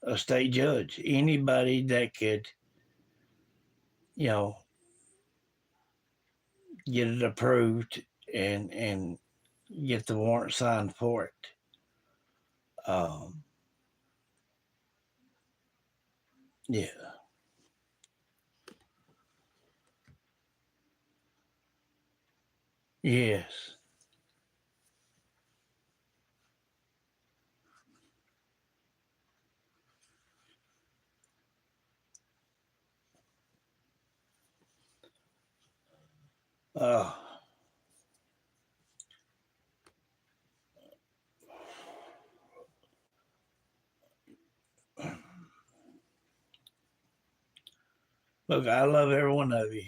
a state judge. Anybody that could, you know, get it approved and get the warrant signed for it. Um, yeah. Yes. Uh, Look, I love every one of you.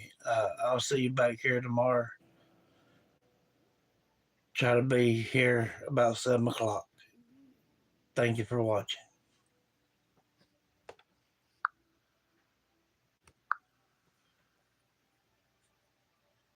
I'll see you back here tomorrow. Try to be here about 7 o'clock. Thank you for watching.